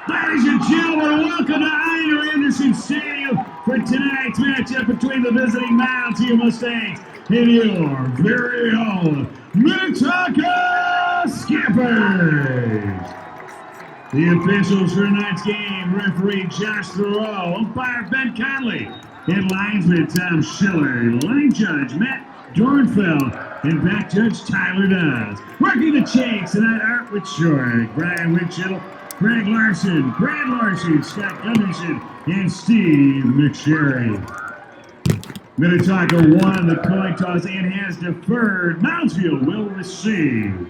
Ladies and gentlemen, welcome to Einar Anderson Stadium for tonight's matchup between the visiting Mounds Mustangs and your very own Minnetonka Skippers. The officials for tonight's game: referee Josh Thoreau, umpire Ben Conley, and linesman Tom Schiller, line judge Matt Dornfeld, and back judge Tyler Dawes. Working the chains tonight, Art Whitshore, Brian Winchell, Greg Larson, Brad Larson, Scott Gunderson, and Steve McSherry. Minnetonka won the coin toss and has deferred. Moundsville will receive.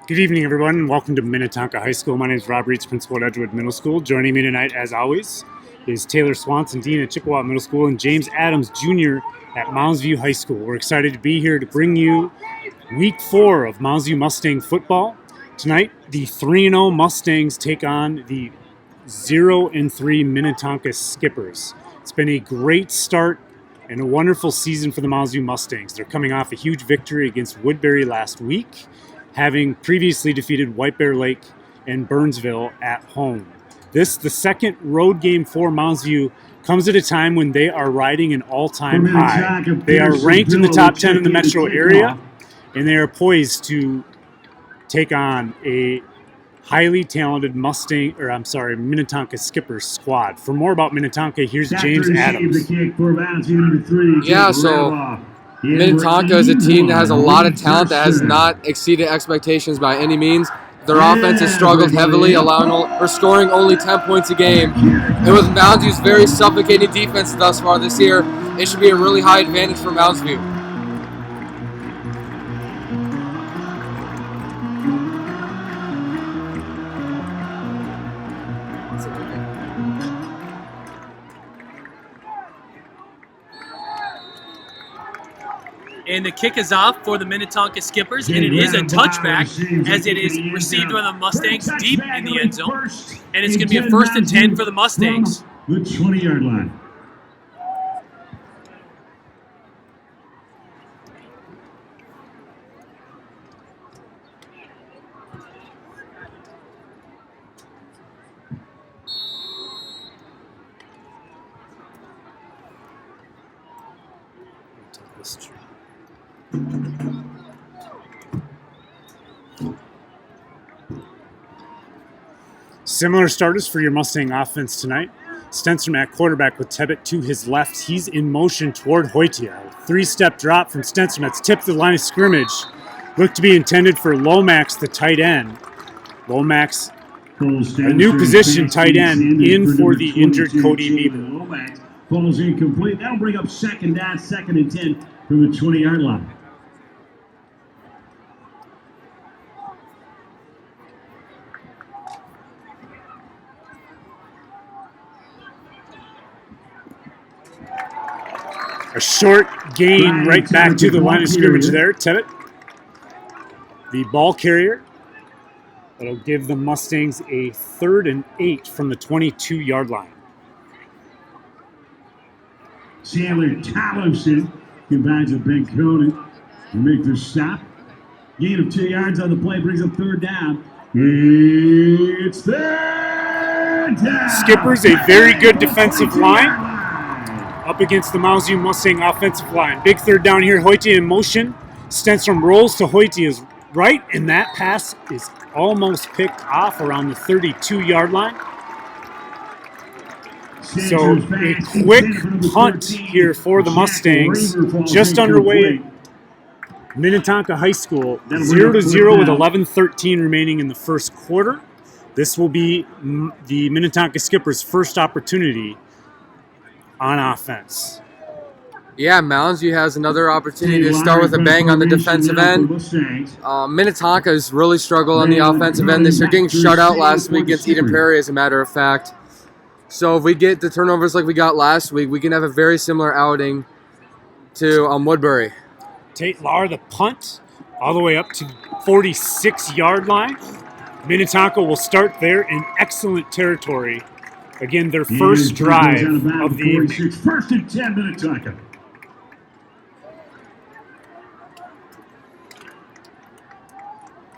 Good evening, everyone, and welcome to Minnetonka High School. My name is Rob Reitz, principal at Edgewood Middle School. Joining me tonight, as always, is Taylor Swanson, dean at Chippewa Middle School, and James Adams, junior at Moundsview High School. We're excited to be here to bring you Week 4 of Moundsview Mustang football. Tonight, the 3-0 Mustangs take on the 0-3 Minnetonka Skippers. It's been a great start and a wonderful season for the Moundsview Mustangs. They're coming off a huge victory against Woodbury last week, having previously defeated White Bear Lake and Burnsville at home. The second road game for Moundsview, comes at a time when they are riding an all-time high. They are ranked in the top 10 in the metro area, and they are poised to take on a highly talented Minnetonka Skippers squad. For more about Minnetonka, here's James Adams. Yeah, so Minnetonka is a team that has a lot of talent that has not exceeded expectations by any means. Their offense has struggled heavily, scoring only 10 points a game. And with Moundsview's very suffocating defense thus far this year, it should be a really high advantage for Moundsview. And the kick is off for the Minnetonka Skippers, and it is a touchback as it is received by the Mustangs deep in the end zone. And it's going to be a 1st and 10 for the Mustangs. The 20-yard line. Similar starters for your Mustang offense tonight. Stenstrom at quarterback with Tebbett to his left. He's in motion toward Hoytia. 3-step drop from Stenstrom. That's tipped the line of scrimmage. Looked to be intended for Lomax, the tight end. Lomax, a new position tight end, in for the injured Cody Bieber. Lomax falls incomplete. That'll bring up 2nd down, 2nd and 10 from the 20-yard line. A short gain right back to the line of scrimmage there, Tebbett. The ball carrier. That'll give the Mustangs a 3rd and 8 from the 22-yard line. Chandler Tollefson combines with Ben Conan to make the stop. Gain of 2 yards on the play brings up 3rd down. It's 3rd down. Skippers, a very good defensive line up against the Moundsview Mustang offensive line. Big 3rd down here. Hoytia in motion. Stenstrom rolls to Hoytia's right, and that pass is almost picked off around the 32-yard line. So a quick punt here for the Mustangs, just underway at Minnetonka High School. 0-0 with 11:13 remaining in the first quarter. This will be the Minnetonka Skippers' first opportunity on offense. Yeah, Moundsview has another opportunity to start with a bang on the defensive end. Minnetonka's really struggled on the offensive end this year, getting shut out last week against Eden Prairie, as a matter of fact. So if we get the turnovers like we got last week, we can have a very similar outing to Woodbury. Tate Lahr, the punt, all the way up to 46-yard line. Minnetonka will start there in excellent territory. Again, their first drive of the evening. 1st and 10 Minnetonka.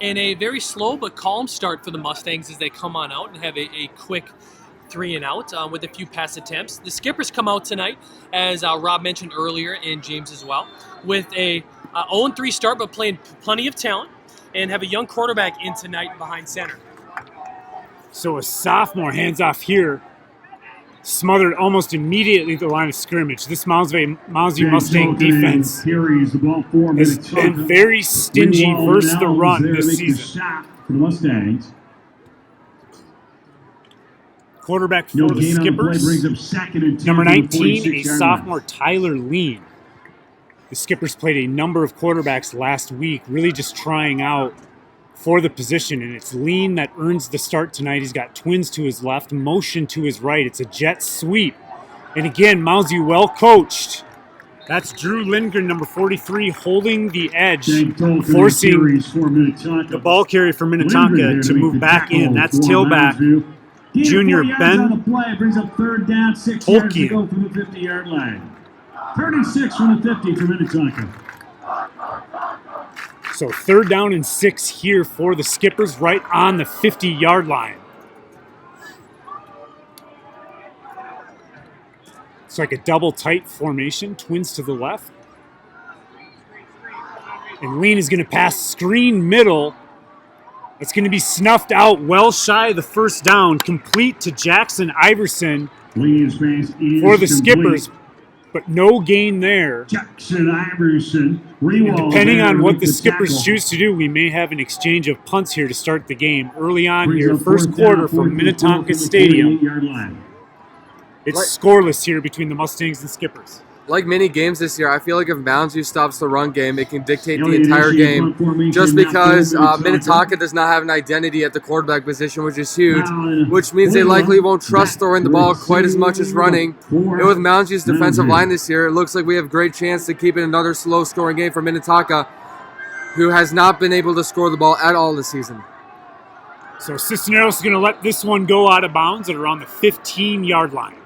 And a very slow but calm start for the Mustangs as they come on out and have a quick 3 and out with a few pass attempts. The Skippers come out tonight, as Rob mentioned earlier, and James as well, with a 0-3 start, but playing plenty of talent, and have a young quarterback in tonight behind center. So a sophomore hands off here, smothered almost immediately at the line of scrimmage. This Moundsview Mustang defense has been very stingy versus the run this season. For the Mustangs. Quarterback for the Skippers, number 19, a sophomore, Tyler Lean. The Skippers played a number of quarterbacks last week, really just trying out for the position, and it's Lean that earns the start tonight. He's got twins to his left, motion to his right. It's a jet sweep. And again, Moundsview well coached. That's Drew Lindgren, number 43, holding the edge, forcing the ball carrier for Minnetonka to move back in. That's tailback junior Ben brings up 3rd down, 6 yards to go from the 50-yard line. 36 from the 50 for Minnetonka. So 3rd down and 6 here for the Skippers, right on the 50-yard line. It's like a double tight formation, twins to the left. And Lean is going to pass screen middle. It's going to be snuffed out well shy of the 1st down, complete to Jackson Iverson for the Skippers. But no gain there. Jackson Iverson. And depending on what the Skippers choose to do, we may have an exchange of punts here to start the game. Early on here, first quarter from Minnetonka Stadium. It's scoreless here between the Mustangs and Skippers. Like many games this year, I feel like if Moundsview stops the run game, it can dictate the entire game. Just because Minnetonka does not have an identity at the quarterback position, which is huge, which means they likely won't trust throwing the ball quite as much as running. And with Moundsview's defensive line this year, it looks like we have great chance to keep it another slow-scoring game for Minnetonka, who has not been able to score the ball at all this season. So Cisneros is going to let this one go out of bounds at around the 15-yard line.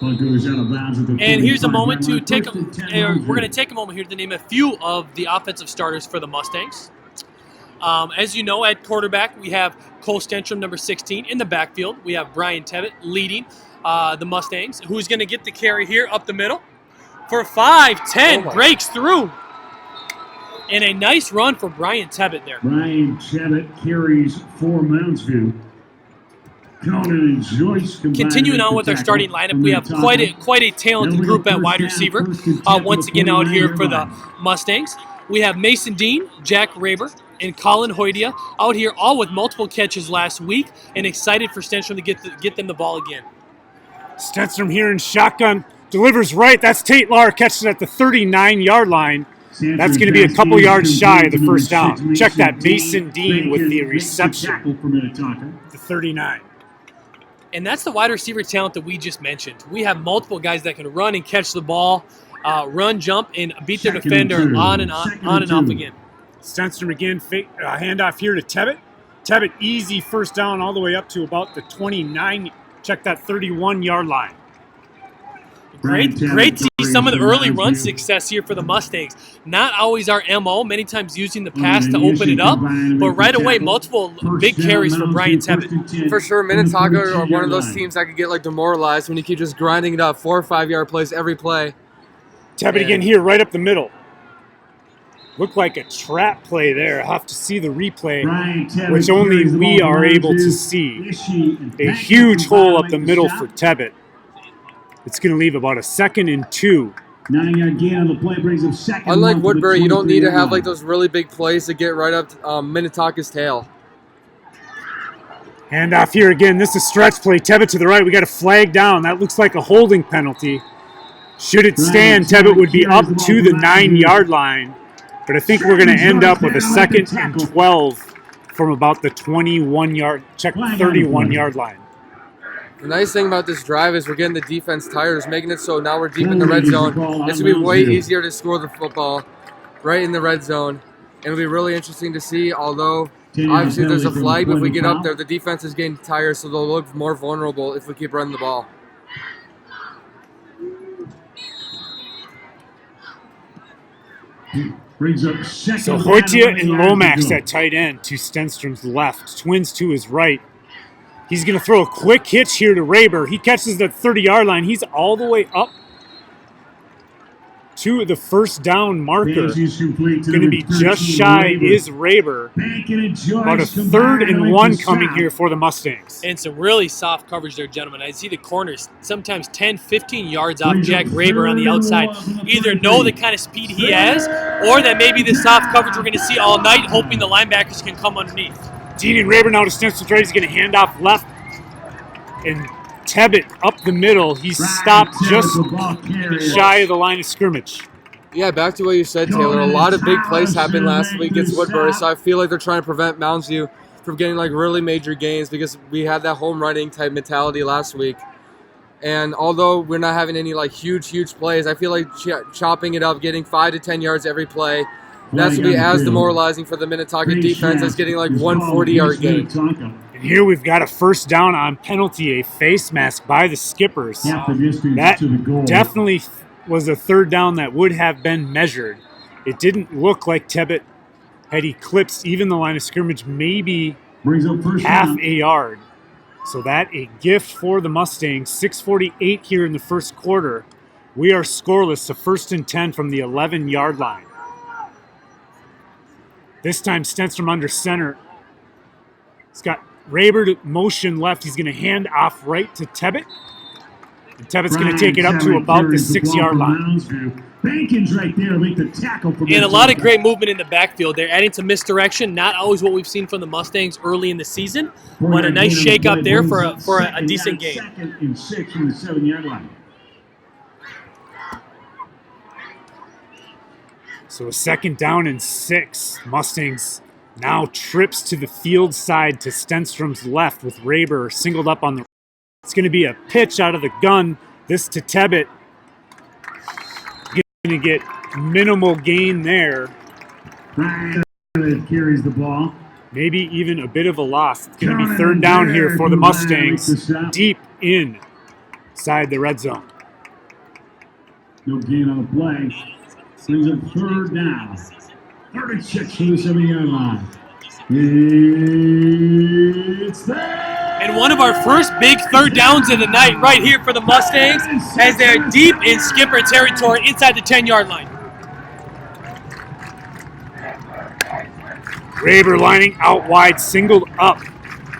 And here's a moment to take we're going to take a moment here to name a few of the offensive starters for the Mustangs. As you know, at quarterback, we have Cole Stenstrom, number 16. In the backfield, we have Brian Tevitt leading the Mustangs, who's going to get the carry here up the middle for 5-10, breaks through. And a nice run for Brian Tevitt there. Brian Tevitt carries for Moundsview. Continuing on with our starting lineup, we have quite a talented group at wide receiver. Once again out here for the Mustangs, we have Mason Dean, Jack Raber, and Colin Hoydia out here, all with multiple catches last week, and excited for Stenstrom to get them the ball again. Stenstrom here in shotgun, delivers right. That's Tate Lahr, catches it at the 39-yard line. That's going to be a couple yards shy of the 1st down. Check that, Mason Dean with the reception, the 39. And that's the wide receiver talent that we just mentioned. We have multiple guys that can run and catch the ball, run, jump, and beat their defender on and off again. Stenstrom again, handoff here to Tevitt. Tevitt, easy 1st down all the way up to about the 29. Check that 31-yard line. Great to see some of the early run success here for the Mustangs. Not always our MO, many times using the pass to open it up, but right away, multiple big carries for Brian Tevitt. For sure, Minnetonka are one of those teams that could get demoralized when you keep just grinding it up, 4 or 5 yard plays every play. Tevitt again here, right up the middle. Looked like a trap play there. I'll have to see the replay, which only we are able to see. A huge hole up the middle for Tevitt. It's going to leave about a 2nd and 2. 9-yard gain on the play brings him 2nd. Unlike Woodbury, you don't need to have those really big plays to get right up to Minnetonka's tail. Handoff here again. This is stretch play. Tevitt to the right. We got a flag down. That looks like a holding penalty. Should it stand, Tevitt would be up to the 9-yard line. But I think we're going to end up with a 2nd and 12 from about the 31-yard line. The nice thing about this drive is we're getting the defense tired. It's making it so now we're deep in the red zone. It's going to be way easier to score the football right in the red zone. It'll be really interesting to see, although obviously there's a flag. If we get up there, the defense is getting tired, so they'll look more vulnerable if we keep running the ball. So Hoytia and Lomax at tight end to Stenstrom's left. Twins to his right. He's going to throw a quick hitch here to Raber. He catches the 30-yard line. He's all the way up to the first down marker. Going to be just shy is Raber. About a 3rd and 1 coming here for the Mustangs. And some really soft coverage there, gentlemen. I see the corners sometimes 10, 15 yards off Jack Raber on the outside. Either know the kind of speed he has, or that maybe the soft coverage we're going to see all night, hoping the linebackers can come underneath. Dean and Raber now to Stenstrom's right. He's going to hand off left. And Tebbett up the middle. He's stopped just shy of the line of scrimmage. Yeah, back to what you said, Taylor. A lot of big plays happened last week against Woodbury, so I feel like they're trying to prevent Mounds View from getting like really major gains because we had that home running type mentality last week. And although we're not having any like huge plays, I feel like chopping it up, getting 5 to 10 yards every play, that's going to be as demoralizing for the Minnetonka defense as getting like 140-yard gain. And here we've got a first down on penalty, a face mask by the Skippers. That definitely was a 3rd down that would have been measured. It didn't look like Tebbett had eclipsed even the line of scrimmage, maybe half a yard. So that a gift for the Mustangs. 6:48 here in the first quarter. We are scoreless, so 1st and 10 from the 11-yard line. This time Stenstrom under center. He's got Raber to motion left. He's going to hand off right to Tebbett. And Tebbett's going to take it up to about the 6-yard line. Bacon's right there, make the tackle for and a lot of great movement in the backfield. They're adding some misdirection. Not always what we've seen from the Mustangs early in the season, but a nice shake up there for a decent game. 2nd and 6 from the 7-yard line. So a 2nd down and 6. Mustangs now trips to the field side to Stenstrom's left with Raber singled up on the. It's going to be a pitch out of the gun. This to Tebbett. Going to get minimal gain there. Ryan carries the ball. Maybe even a bit of a loss. It's going to be 3rd down here for the Mustangs. Deep inside the red zone. No gain on the play. Brings up 3rd down. 36 to the 7-yard line. It's there. And one of our first big 3rd downs of the night right here for the Mustangs as they're deep in Skipper territory inside the 10-yard line. Raber lining out wide, singled up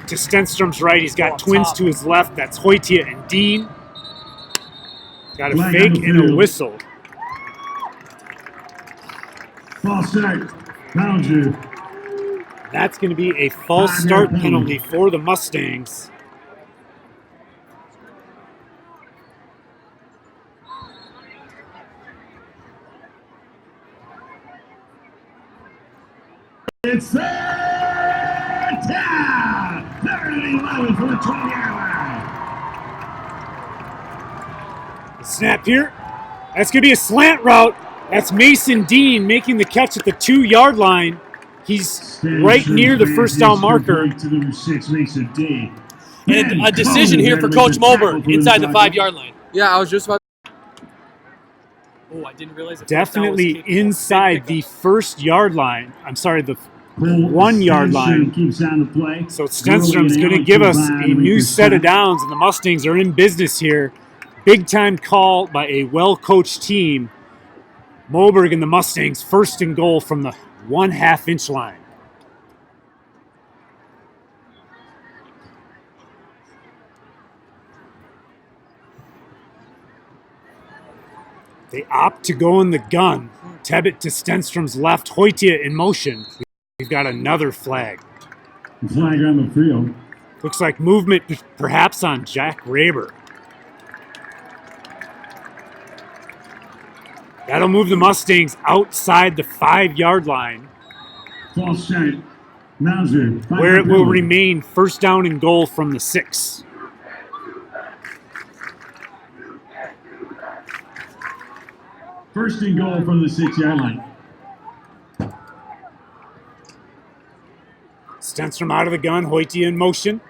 to Stenstrom's right. He's got twins to his left. That's Hoytia and Dean. Got a fake and a whistle. False start. Mounds. That's going to be a false start penalty for the Mustangs. It's there! Down! 30-11 for the 20-yard line. Snap here. That's going to be a slant route. That's Mason Dean making the catch at the 2-yard line. He's right near the first down marker. And a decision here for Coach Moberg inside the 5-yard line. Yeah, I was just about. Oh, I didn't realize. Definitely inside the 1st-yard line. I'm sorry, the 1-yard line. So Stenstrom's going to give us a new set of downs, and the Mustangs are in business here. Big-time call by a well-coached team. Moberg and the Mustangs 1st and goal from the 1/2-inch line. They opt to go in the gun. Tebbett to Stenstrom's left. Hoytia in motion. We've got another flag. Flag on the field. Looks like movement perhaps on Jack Raber. That'll move the Mustangs outside the 5-yard line. False start. Mounds. Where it will remain 1st down and goal from the 6. First and goal from the 6-yard line. Stenstrom out of the gun, Hoyte in motion.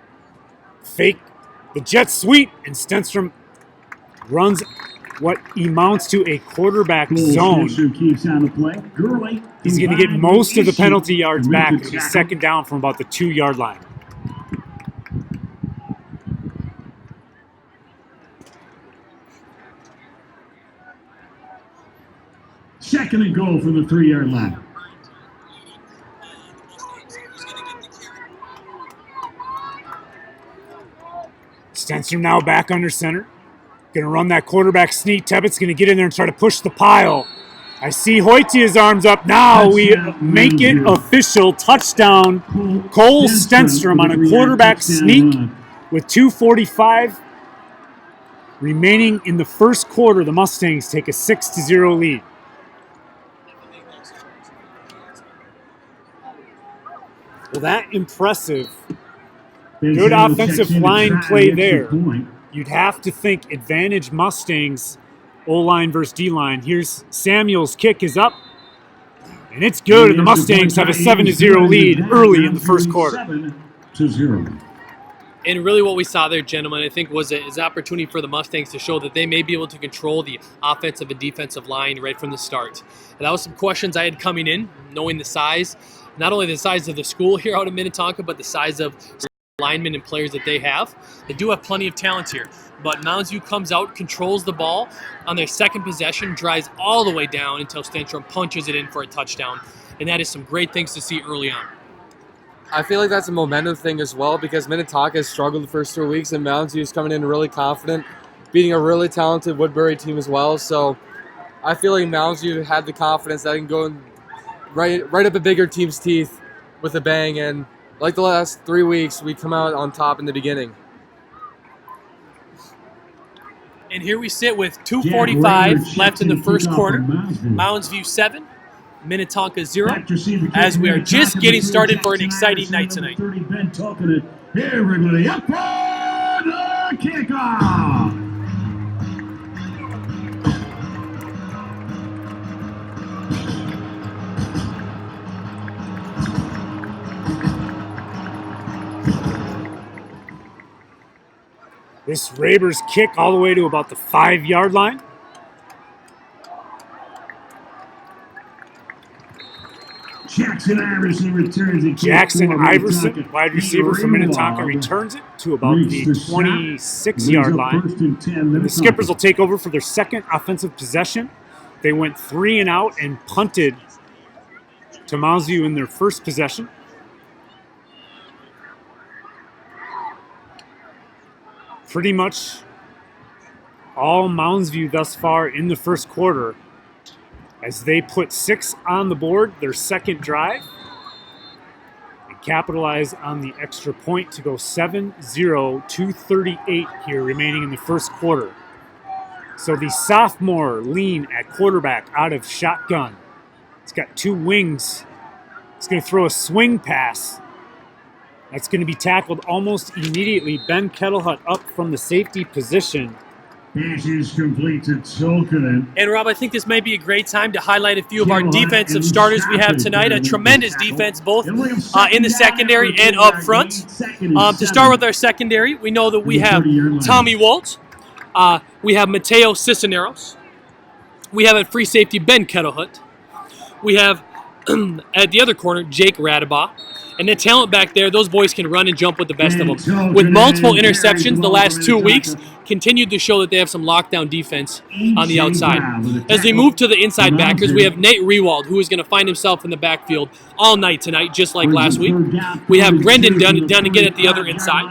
Fake the jet sweep, and Stenstrom runs what amounts to a quarterback zone. Keeps on the play. Gurley, he's going to get most of the penalty yards back. It'll be second down from about the 2-yard line. Second and goal from the 3-yard line. Stenstrom now back under center. Going to run that quarterback sneak. Tebbett's going to get in there and try to push the pile. I see Hoyte's arms up. Now we make it official. Touchdown. Cole Stenstrom on a quarterback sneak with 2:45 remaining in the first quarter. The Mustangs take a 6-0 lead. Well, that impressive. Good offensive line play there. You'd have to think advantage Mustangs, O-line versus D-line. Here's Samuel's kick is up, and it's good, and the Mustangs have a 7-0 lead early in the first quarter. 7-0. And really what we saw there, gentlemen, I think was an opportunity for the Mustangs to show that they may be able to control the offensive and defensive line right from the start. And that was some questions I had coming in, knowing the size, not only the size of the school here out in Minnetonka, but the size of linemen and players that they have. They do have plenty of talent here, but Mounds View comes out, controls the ball on their second possession, drives all the way down until Stenstrom punches it in for a touchdown, and that is some great things to see early on. I feel like that's a momentum thing as well, because Minnetonka has struggled the first 3 weeks, and Mounds View is coming in really confident, beating a really talented Woodbury team as well. So I feel like Mounds View had the confidence that I can go in right up a bigger team's teeth with a bang, and like the last 3 weeks, we come out on top in the beginning. And here we sit with 2:45 left in the first quarter. Mounds View 7, Minnetonka 0, as we are just getting started for an exciting night tonight. Everybody up for the kickoff. This Rabers kick all the way to about the 5-yard line. Jackson Iverson returns it. Jackson Iverson, wide receiver from Minnetonka, returns it to about the 26-yard line. And the Skippers will take over for their second offensive possession. They went 3 and out and punted to Mounds View in their first possession. Pretty much all Mounds View thus far in the first quarter, as they put 6 on the board, their second drive, and capitalize on the extra point to go 7-0, 2:38 here remaining in the first quarter. So the sophomore lean at quarterback out of shotgun. It's got 2 wings. It's going to throw a swing pass. That's going to be tackled almost immediately. Ben Kettlehut up from the safety position. Pass is complete to Tolkinen. And Rob, I think this may be a great time to highlight a few of our defensive starters we have tonight. A tremendous defense, both in the secondary and up front. To start with our secondary, we know that we have Tommy Walt. We have Mateo Cisneros. We have at free safety Ben Kettlehut. We have at the other corner Jake Radabaugh. And the talent back there, those boys can run and jump with the best of them. With multiple interceptions the last 2 weeks, continued to show that they have some lockdown defense on the outside. As we move to the inside backers, we have Nate Rewald, who is going to find himself in the backfield all night tonight, just like last week. We have Brendan Dunnigan at the other inside.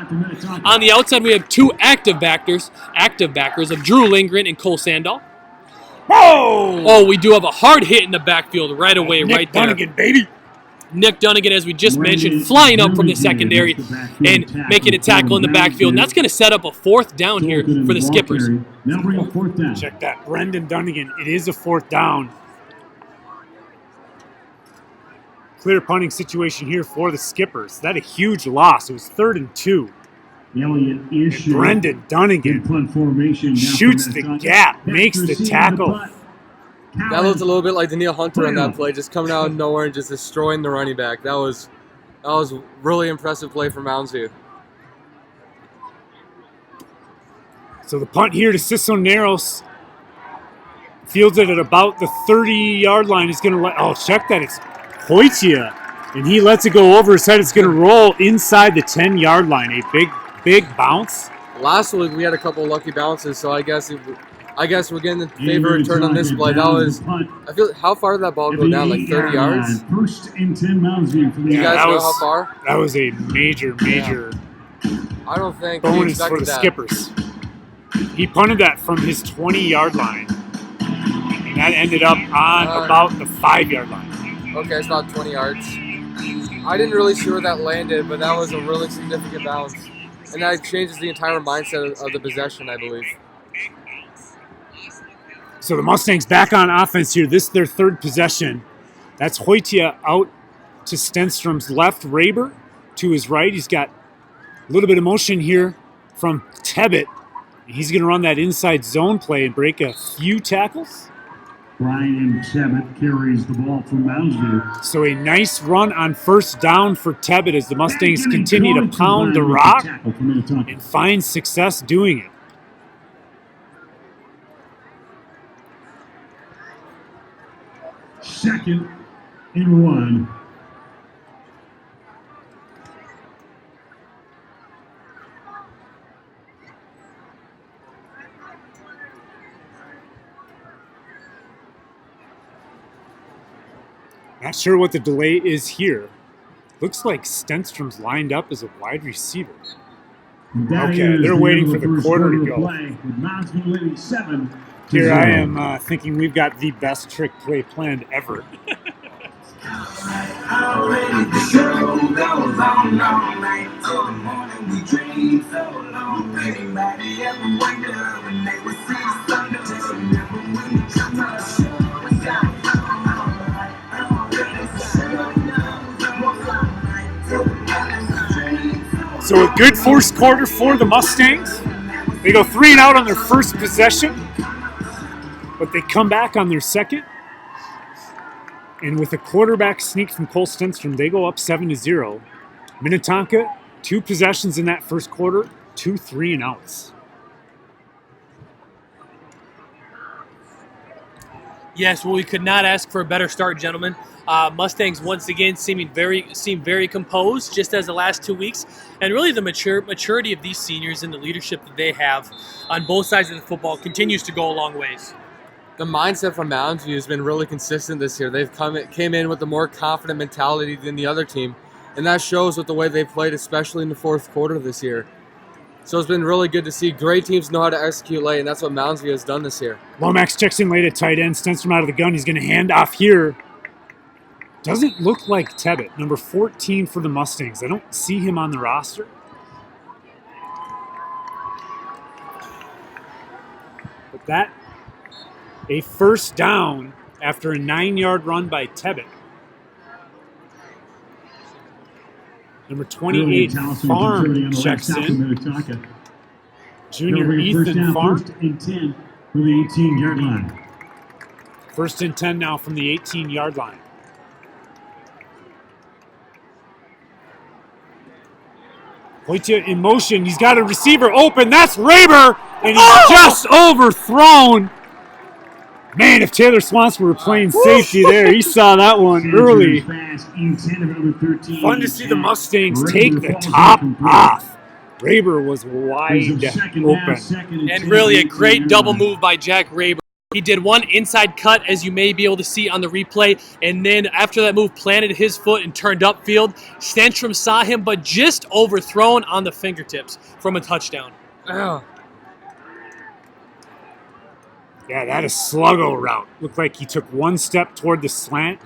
On the outside, we have 2 active backers of Drew Lindgren and Cole Sandahl. Oh, we do have a hard hit in the backfield right away, right there. Dunnigan, baby. Nick Dunnigan, as we just mentioned, flying up from the secondary and making a tackle in the backfield. And that's going to set up a 4th down here for the Skippers. Check that. Brendan Dunnigan. It is a 4th down. Clear punting situation here for the Skippers. That a huge loss. It was 3rd and 2. And Brendan Dunnigan shoots the gap, makes the tackle. That looked a little bit like Daniil Hunter on that play, just coming out of nowhere and just destroying the running back. That was That was a really impressive play from Mounds View. So the punt here to Cisneros. Fields it at about the 30-yard line. He's going to let, oh, check that. It's Hoitia. And he lets it go over his head. It's going to roll inside the 10-yard line. A big bounce. Last week we had a couple of lucky bounces, so I guess we're getting the favor return on this play. That was, I feel, how far did that ball go down? Like 30 yards? First and 10 Mounds View from the you guys know how far? That was a major I don't think bonus for the Skippers. He punted that from his 20-yard line. And that ended up on about the 5-yard line. Okay, it's about 20 yards. I didn't really see where that landed, but that was a really significant bounce. And that changes the entire mindset of the possession, I believe. So the Mustangs back on offense here. This is their third possession. That's Hoitia out to Stenstrom's left. Raber to his right. He's got a little bit of motion here from Tebbett. He's going to run that inside zone play and break a few tackles. Brian Tebbett carries the ball from Mounds View. So a nice run on first down for Tebbett as the Mustangs continue to pound the rock and find success doing it. Second and 1. Not sure what the delay is here. Looks like Stenstrom's lined up as a wide receiver. Okay, they're waiting for the quarter to go. Here I am thinking we've got the best trick play planned ever. So a good first quarter for the Mustangs. They go 3 and out on their first possession, but they come back on their second. And with a quarterback sneak from Cole Stenstrom, they go up 7-0. Minnetonka, 2 possessions in that first quarter, 2 3 and outs. Yes, well, we could not ask for a better start, gentlemen. Mustangs once again seem very composed, just as the last 2 weeks, and really the maturity of these seniors and the leadership that they have on both sides of the football continues to go a long ways. The mindset from Mounds View has been really consistent this year. They've came in with a more confident mentality than the other team, and that shows with the way they played, especially in the fourth quarter this year. So it's been really good to see. Great teams know how to execute late, and that's what Mounds View has done this year. Lomax checks in late at tight end. Stenstrom out of the gun. He's going to hand off here. Doesn't look like Tebbett, number 14 for the Mustangs. I don't see him on the roster. But that, a first down after a 9-yard run by Tebbett. Number 28, Farm checks in. Junior Ethan Farm. First and 10 from the 18-yard line. First and 10 now from the 18-yard line. Hoitia in motion. He's got a receiver open. That's Raber, and he's just overthrown. Man, if Taylor Swanson were playing safety there, he saw that one early. Fun to see the Mustangs take the top off. Raber was wide open. And really a great double move by Jack Raber. He did one inside cut, as you may be able to see on the replay, and then after that move, planted his foot and turned upfield. Stenstrom saw him, but just overthrown on the fingertips from a touchdown. Oh. Yeah, that is sluggo route. Looked like he took one step toward the slant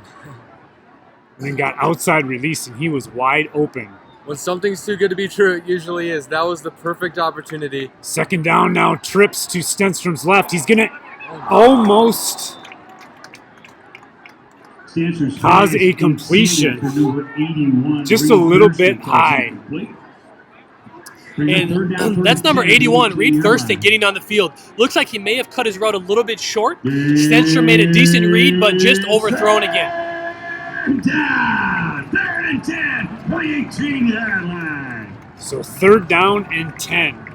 and then got outside release, and he was wide open. When something's too good to be true, it usually is. That was the perfect opportunity. Second down now, trips to Stenstrom's left. He's going to almost cause a completion. Just a little bit high. And that's number 81, Reed Thurston, getting on the field. Looks like he may have cut his route a little bit short. Stenstrom made a decent read, but just overthrown again. There it and 10 for the 18-yard line. So 3rd down and 10.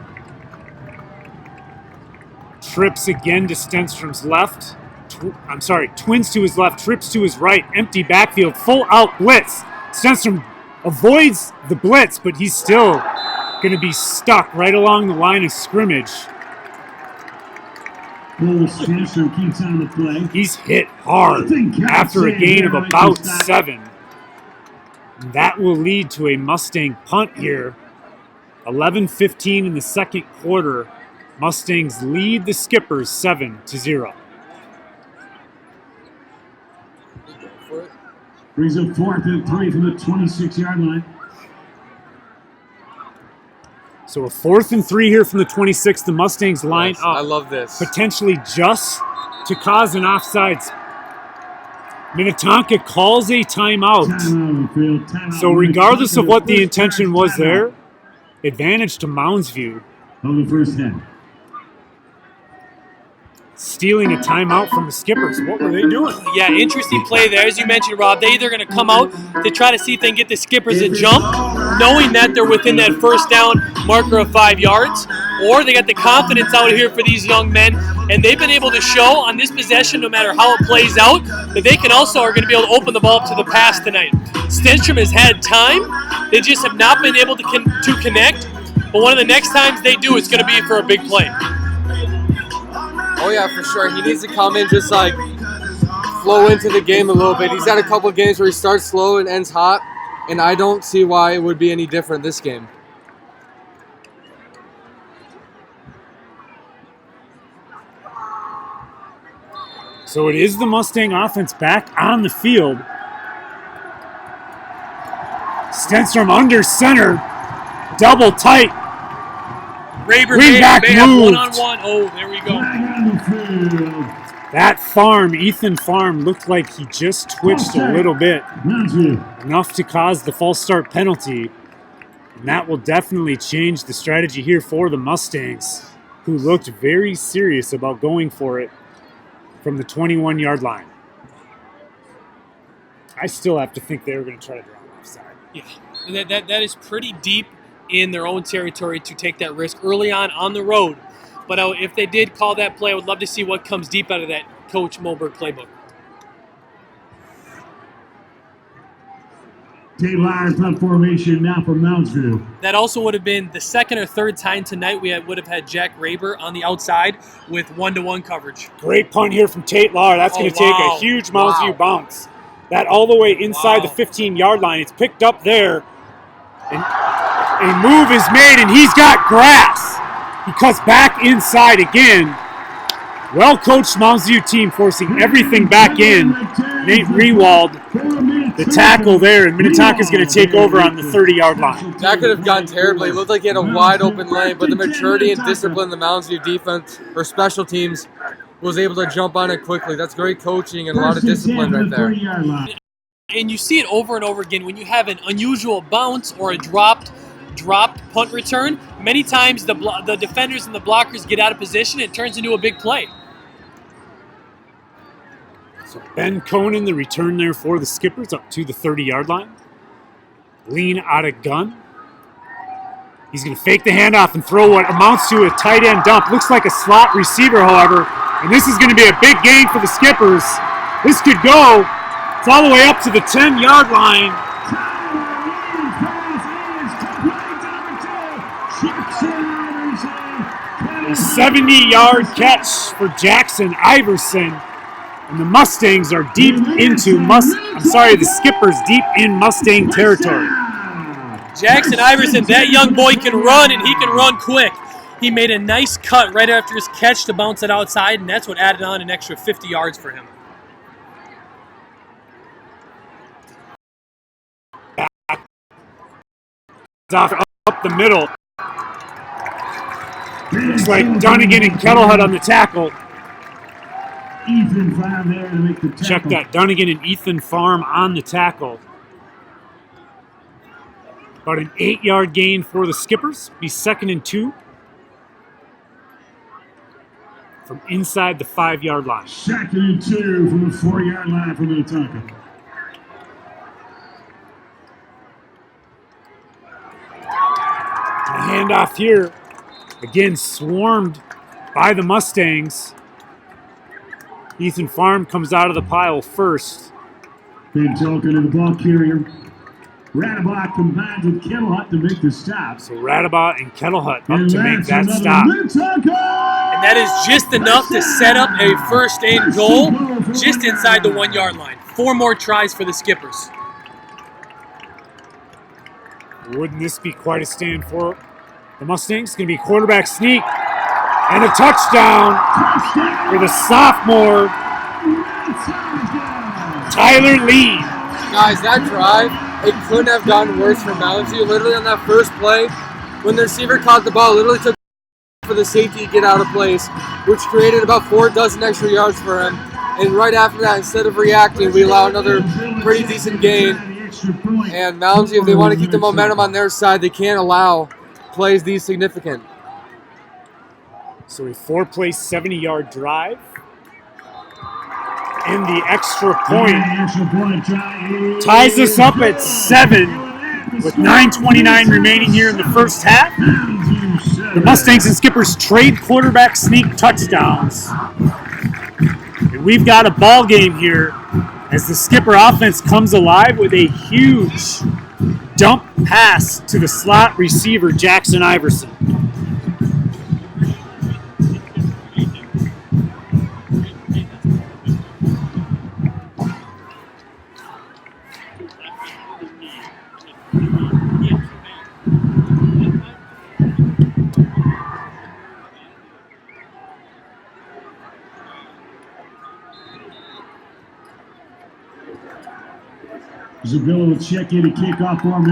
Trips again to Stenstrom's left. Twins to his left, trips to his right, empty backfield, full out blitz. Stenstrom avoids the blitz, but he's still going to be stuck right along the line of scrimmage. Stenstrom keeps on the play. He's hit hard after a gain of about 7. That will lead to a Mustang punt here. 11:15 in the second quarter. Mustangs lead the Skippers 7-0. Brings up 4th and 3 from the 26-yard line. So a 4th and 3 here from the 26. The Mustangs line up. I love this. Potentially just to cause an offsides. Minnetonka calls a timeout. So regardless of what the intention was there, advantage to Mounds View. On the first down. Stealing a timeout from the Skippers. What were they doing? Yeah, interesting play there. As you mentioned, Rob, they're either going to come out to try to see if they can get the Skippers a jump, knowing that they're within that first down marker of 5 yards, or they got the confidence out here for these young men, and they've been able to show on this possession, no matter how it plays out, that they can also are going to be able to open the ball up to the pass tonight. Stenstrom has had time. They just have not been able to connect, but one of the next times they do, it's going to be for a big play. Oh, yeah, for sure. He needs to come in just, like, flow into the game a little bit. He's had a couple of games where he starts slow and ends hot, and I don't see why it would be any different this game. So it is the Mustang offense back on the field. Stenstrom under center, double tight. Raber Wingback moved. One-on-one. Oh, there we go. That Ethan Farm, looked like he just twitched a little bit. Enough to cause the false start penalty. And that will definitely change the strategy here for the Mustangs, who looked very serious about going for it from the 21-yard line. I still have to think they were going to try to draw an offside. Yeah, that is pretty deep in their own territory to take that risk early on the road. But if they did call that play, I would love to see what comes deep out of that Coach Moberg playbook. Taylor punt formation now for Mounds View. That also would have been the second or third time tonight we would have had Jack Raber on the outside with one-to-one coverage. Great punt here from Tate Lahr. That's going to take a huge Mounds View bounce. That all the way inside the 15-yard line. It's picked up there. And a move is made, and he's got grass. He cuts back inside again. Well-coached Mounds View team forcing everything back in. Nate Rewald, the tackle there, and Minnetonka's going to take over on the 30-yard line. That could have gone terribly. It looked like he had a wide open lane, but the maturity and discipline the Mounds View defense or special teams was able to jump on it quickly. That's great coaching and a lot of discipline right there. And you see it over and over again when you have an unusual bounce or a dropped punt return. Many times the defenders and the blockers get out of position. It turns into a big play. So Ben Conan, the return there for the Skippers, up to the 30-yard line. Lean out of gun. He's going to fake the handoff and throw what amounts to a tight end dump. Looks like a slot receiver, however. And this is going to be a big gain for the Skippers. This could go. It's all the way up to the 10-yard line. A 70-yard catch for Jackson Iverson. And the Mustangs are deep into the Skippers deep in Mustang territory. Jackson Iverson, that young boy can run, and he can run quick. He made a nice cut right after his catch to bounce it outside, and that's what added on an extra 50 yards for him. Up the middle. Looks like Dunnigan and Kettlehead on the tackle. Ethan Farm there to make the tackle. Check that. Dunnigan and Ethan Farm on the tackle. About an 8-yard gain for the Skippers. Be 2nd and 2. From inside the 5-yard line. 2nd and 2 from the 4-yard line for Minnetonka. handoff here. Again, swarmed by the Mustangs. Ethan Farm comes out of the pile first. Minnetonka to the ball carrier. Radabot combines with Kettlehut to make the stop. So Radabot and Kettlehut up to make that stop. And that is just enough to set up a first and goal just inside the 1 yard line. 4 more tries for the Skippers. Wouldn't this be quite a stand for the Mustangs? It's going to be quarterback sneak and a touchdown for the sophomore Tyler Lee. Guys, that drive, it couldn't have gotten worse for Mounds. Literally on that first play, when the receiver caught the ball, literally took for the safety to get out of place, which created about 4 dozen extra yards for him. And right after that, instead of reacting, we allow another pretty decent gain. And Mounds, if they want to keep the momentum on their side, they can't allow plays these significant. So a 4-play, 70-yard drive. And the extra point ties us up at 7 with 9:29 remaining here in the first half. The Mustangs and Skippers trade quarterback sneak touchdowns. And we've got a ball game here as the Skipper offense comes alive with a huge dump pass to the slot receiver, Jackson Iverson.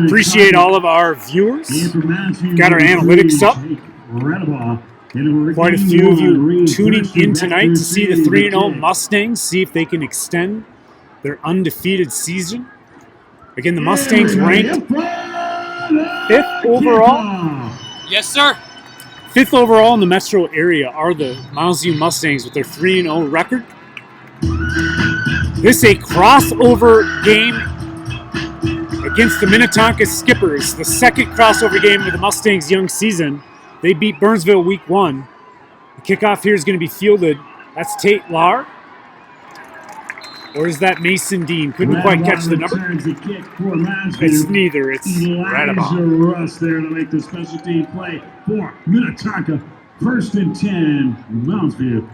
Appreciate all of our viewers. Got our analytics up. Quite a few of you tuning in tonight to see the 3-0 Mustangs, see if they can extend their undefeated season. Again, the Mustangs ranked 5th overall. Yes, sir. 5th overall in the metro area are the Mounds View Mustangs with their 3-0 record. This is a crossover game against the Minnetonka Skippers, the second crossover game of the Mustangs' young season. They beat Burnsville week 1. The kickoff here is going to be fielded. That's Tate Lahr. Or is that Mason Dean? Couldn't quite catch the number. It's neither. It's Radabot. Russ there to make the special team play for Minnetonka. 1st and 10, Moundsview.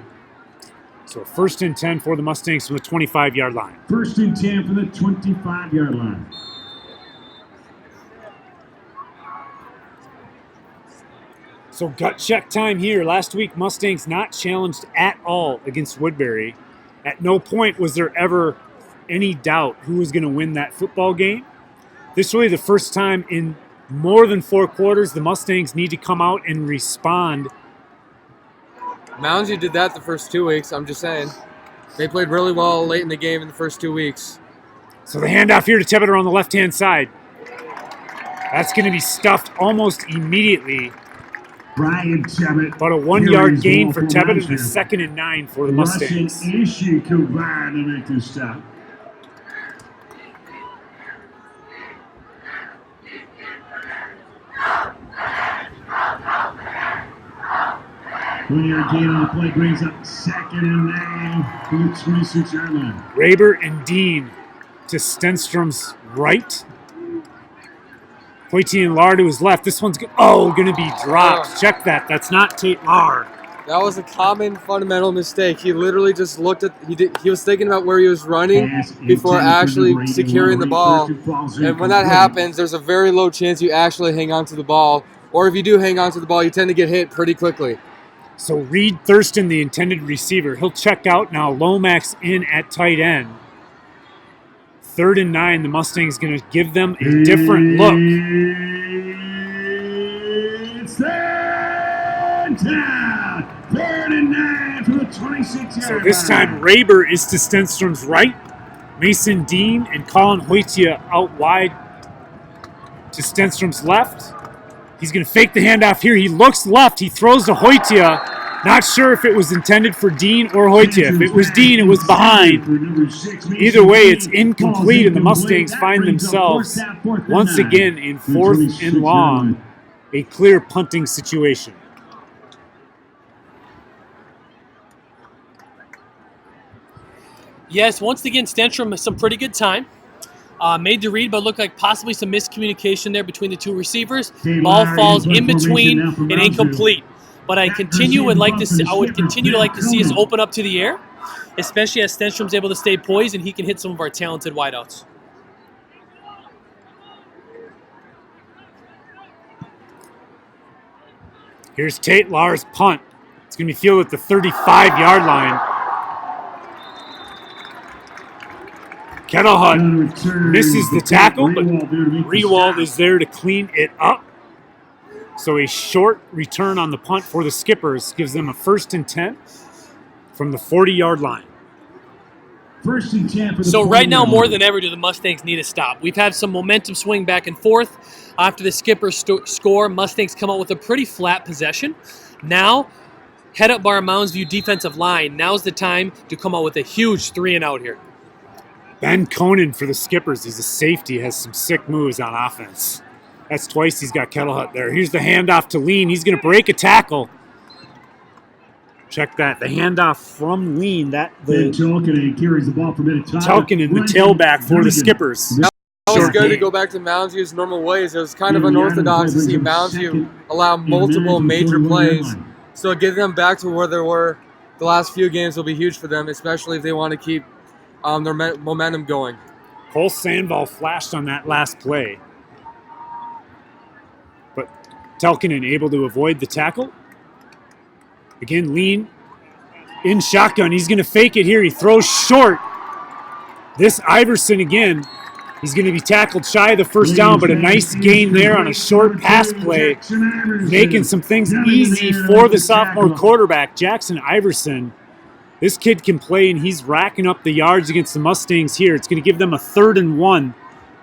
So 1st and 10 for the Mustangs from the 25-yard line. 1st and 10 for the 25-yard line. So gut check time here. Last week, Mustangs not challenged at all against Woodbury. At no point was there ever any doubt who was going to win that football game. This is really the first time in more than 4 quarters the Mustangs need to come out and respond. Mounds, you did that the first 2 weeks, I'm just saying. They played really well late in the game in the first 2 weeks. So the handoff here to Tebbiter on the left-hand side. That's going to be stuffed almost immediately. Brian Tebbit. About a 1-yard gain for Tebbit and a 2nd and 9 for the Mustangs. Russian issue combined to make this stop. One-yard gain on the play brings up 2nd and 9 for the 26-yard line. Raber and Dean to Stenstrom's right. Hoyte and Lahr to his left. This one's going to be dropped. Check that. That's not Tate Lahr. That was a common fundamental mistake. He literally just looked at he was thinking about where he was running before actually securing the ball. And when that happens, there's a very low chance you actually hang on to the ball. Or if you do hang on to the ball, you tend to get hit pretty quickly. So Reed Thurston, the intended receiver, he'll check out now. Lomax in at tight end. 3rd and 9, the Mustangs going to give them a different look. It's third down. 3rd and 9 for the 26-yard line. So this time, Raber is to Stenstrom's right. Mason Dean and Colin Hoyte out wide to Stenstrom's left. He's going to fake the handoff here. He looks left. He throws to Hoyte. Not sure if it was intended for Dean or Hoyte. If it was Dean, it was behind. Either way, it's incomplete, and the Mustangs find themselves once again in 4th and long. a clear punting situation. Yes, once again, Stenstrom has some pretty good time. Made the read, but looked like possibly some miscommunication there between the two receivers. Ball falls in between and incomplete. But I would continue to like to see us open up to the air, especially as Stenstrom's able to stay poised and he can hit some of our talented wideouts. Here's Tate Lahr's punt. It's going to be fielded at the 35-yard line. Kettlehunt misses the tackle, but Rewald is there to clean it up. So a short return on the punt for the Skippers gives them a 1st and 10 from the 40-yard line. 1st and 10 for the So right now, more than ever, do the Mustangs need a stop. We've had some momentum swing back and forth. After the Skippers score, Mustangs come out with a pretty flat possession. Now, head up by our Mounds View defensive line. Now's the time to come out with a huge 3-and-out here. Ben Conan for the Skippers. He's a safety, has some sick moves on offense. That's twice he's got Kettlehunt there. Here's the handoff to Lean. He's going to break a tackle. Check that. The handoff from Lean. Tolkien carries the ball for Minnetonka. Tolkien, the tailback for the Skippers. That was good to go back to Mounds View's normal ways. It was kind of unorthodox to see Mounds View allow multiple major plays. So getting them back to where they were the last few games will be huge for them, especially if they want to keep their momentum going. Cole Sandvall flashed on that last play. But Telkinen able to avoid the tackle. Again, Lean in shotgun. He's going to fake it here. He throws short. This Iverson again. He's going to be tackled shy of the first down, but a nice gain there on a short pass play, making some things easy for the sophomore quarterback, Jackson Iverson. This kid can play, and he's racking up the yards against the Mustangs here. It's going to give them a 3rd and 1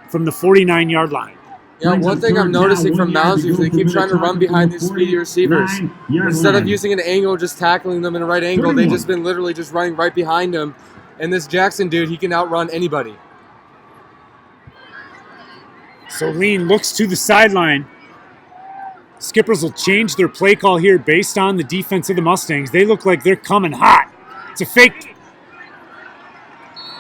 from the 49-yard line. Yeah, one thing I'm noticing from Mounds is they keep trying to run behind these speedy receivers. Instead of using an angle, just tackling them in the right angle, they've just been literally just running right behind him. And this Jackson dude, he can outrun anybody. So Lean looks to the sideline. Skippers will change their play call here based on the defense of the Mustangs. They look like they're coming hot. It's a fake.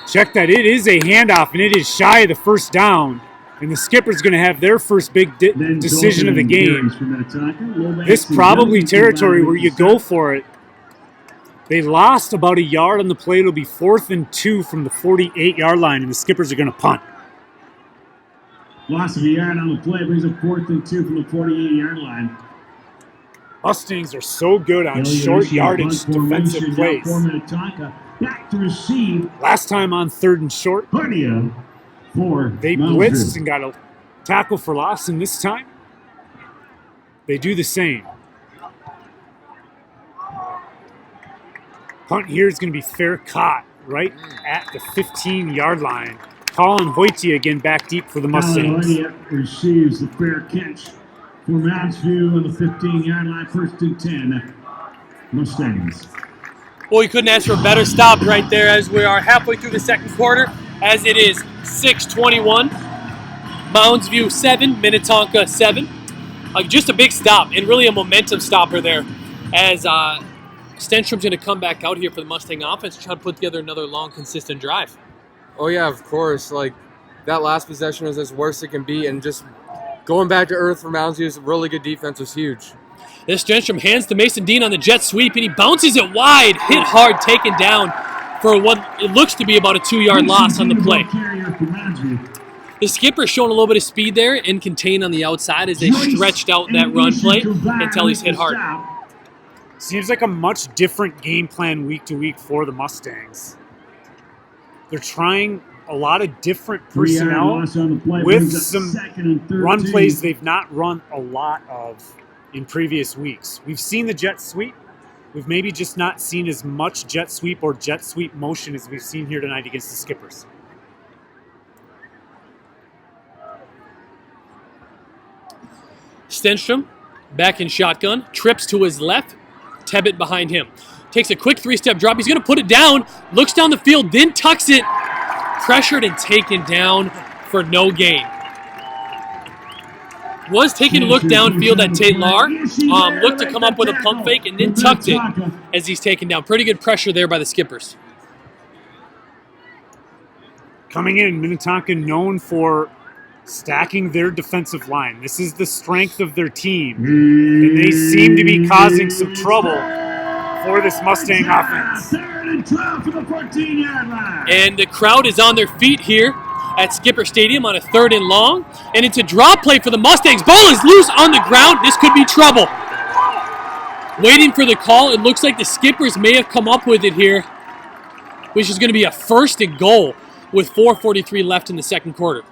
Check that. It is a handoff, and it is shy of the first down. And the Skippers going to have their first big decision of the game. This probably territory where you go for it. They lost about a yard on the play. It'll be 4th and 2 from the 48-yard line, and the Skippers are going to punt. Loss of a yard on the play brings up 4th and 2 from the 48-yard line. Mustangs are so good on short yardage defensive plays. Back to receive. Last time on 3rd and short, they blitzed and got a tackle for loss, and this time they do the same. Punt here is going to be fair caught right at the 15-yard line. Colin Hoyte again back deep for the Mustangs. Hoyte receives the fair catch for Mounds View on the 15-yard line, 1st and 10. Mustangs. Well, you couldn't ask for a better stop right there as we are halfway through the second quarter, as it is 6:21. Mounds View 7, Minnetonka 7. Just a big stop and really a momentum stopper there as Stenstrom's going to come back out here for the Mustang offense to try to put together another long, consistent drive. Oh, yeah, of course. Like, that last possession was as worst it can be, and just going back to earth for Mounds View's really good defense was huge. This Stenstrom hands to Mason Dean on the jet sweep, and he bounces it wide, hit hard, taken down for what it looks to be about a 2-yard loss on the play. The Skipper's showing a little bit of speed there and contained on the outside as they stretched out that run play until he's hit hard. Seems like a much different game plan week to week for the Mustangs. They're trying a lot of different personnel with some run plays they've not run a lot of in previous weeks. We've seen the jet sweep. We've maybe just not seen as much jet sweep or jet sweep motion as we've seen here tonight against the Skippers. Stenstrom back in shotgun, trips to his left, Tebbett behind him. Takes a quick 3-step drop. He's going to put it down, looks down the field, then tucks it. Pressured and taken down for no gain. was taking a look downfield at Tate Lahr. Looked to come up with a pump fake and then tucked it as he's taken down. Pretty good pressure there by the Skippers. Coming in, Minnetonka known for stacking their defensive line. This is the strength of their team. And they seem to be causing some trouble for this Mustang offense. And the crowd is on their feet here at Skipper Stadium on a 3rd and long. And it's a draw play for the Mustangs. Ball is loose on the ground. This could be trouble. Waiting for the call. It looks like the Skippers may have come up with it here, which is going to be a 1st and goal with 4:43 left in the 2nd quarter.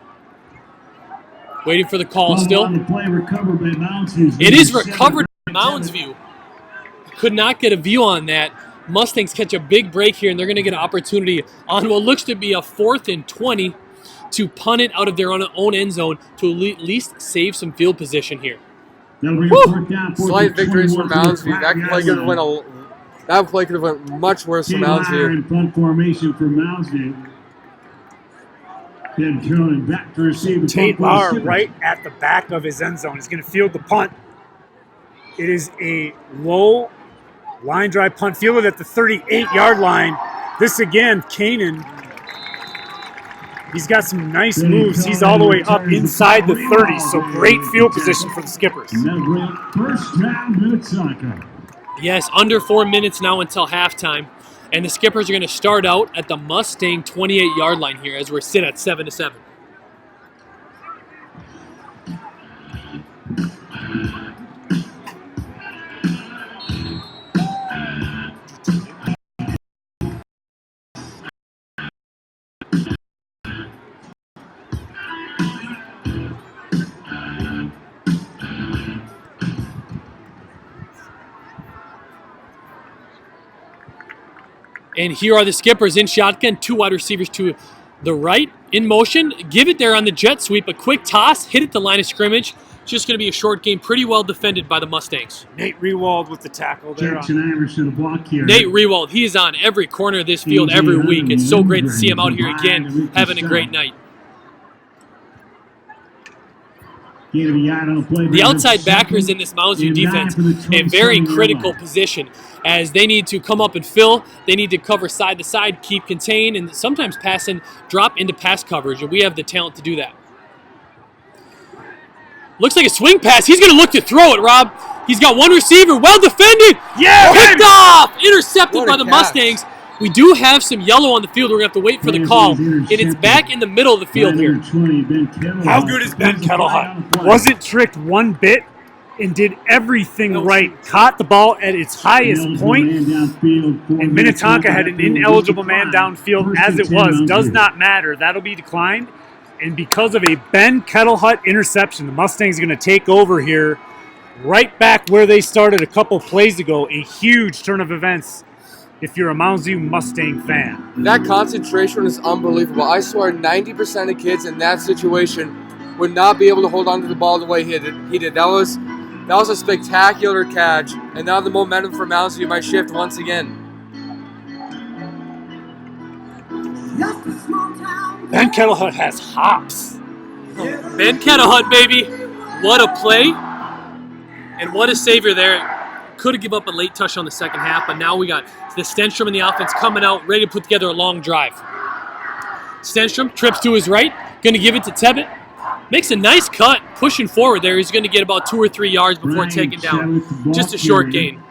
Waiting for the call still. It is recovered by Mounds view. Could not get a view on that. Mustangs catch a big break here, and they're going to get an opportunity on what looks to be a 4th and 20 to punt it out of their own end zone to at least save some field position here. Slight victories for Mounds view. That play could have went much worse for Mounds view. Punt formation for Mounds view. Then coming back to receive the Tate Lahr right at the back of his end zone is going to field the punt. It is a low line drive punt fielded at the 38-yard line. This again, Kanan. He's got some nice moves. He's all the way up inside the 30, so great field position for the Skippers. First down, Minnetonka. Yes, under 4 minutes now until halftime. And the Skippers are going to start out at the Mustang 28-yard line here as we're sit at 7-7. And here are the Skippers in shotgun, 2 wide receivers to the right, in motion. Give it there on the jet sweep, a quick toss, hit it the line of scrimmage. Just going to be a short game, pretty well defended by the Mustangs. Nate Rewald with the tackle there. Nate Rewald, he is on every corner of this field every week. It's so great to see him out here again, having a great night. The outside backers in this Mounds View defense, a very critical position as they need to come up and fill. They need to cover side to side, keep contained, and sometimes pass and drop into pass coverage, and we have the talent to do that. Looks like a swing pass. He's going to look to throw it, Rob. He's got one receiver, well defended. Yeah, picked off, intercepted by the Mustangs. We do have some yellow on the field. We're going to have to wait for the call. And it's back in the middle of the field here. How good is Ben Kettlehut? Wasn't tricked one bit and did everything right. Caught the ball at its highest point. And Minnetonka had an ineligible man downfield as it was. Does not matter. That'll be declined. And because of a Ben Kettlehut interception, the Mustangs are going to take over here right back where they started a couple plays ago. A huge turn of events if you're a Mounds View Mustang fan. That concentration is unbelievable. I swear 90% of kids in that situation would not be able to hold on to the ball the way he did. That was a spectacular catch, and now the momentum for Mounds View might shift once again. Ben Kettlehut has hops. Ben Kettlehut, baby. What a play. And what a savior there. Could have given up a late touch on the second half, but now we got the Stenstrom in the offense coming out, ready to put together a long drive. Stenstrom trips to his right, going to give it to Tebbett. Makes a nice cut, pushing forward there. He's going to get about 2 or 3 yards before taking down. Just a short gain.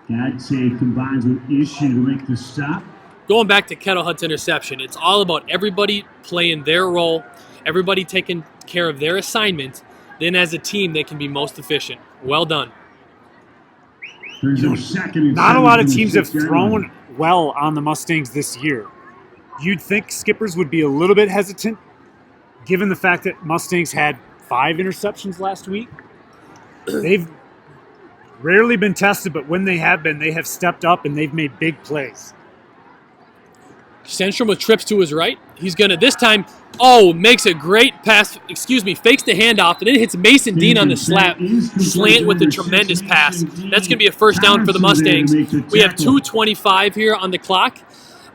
That save combines with issue to make the stop. Going back to Kettlehut's interception, it's all about everybody playing their role, everybody taking care of their assignment. Then as a team, they can be most efficient. Well done. Not a lot of teams have thrown well on the Mustangs this year. You'd think Skippers would be a little bit hesitant, given the fact that Mustangs had 5 interceptions last week. They've rarely been tested, but when they have been, they have stepped up and they've made big plays. Stenstrom with trips to his right. He's going to, this time, makes a great pass, fakes the handoff, and then hits Mason Dean on the slant with a tremendous pass. That's going to be a first down for the Mustangs. We have 2:25 here on the clock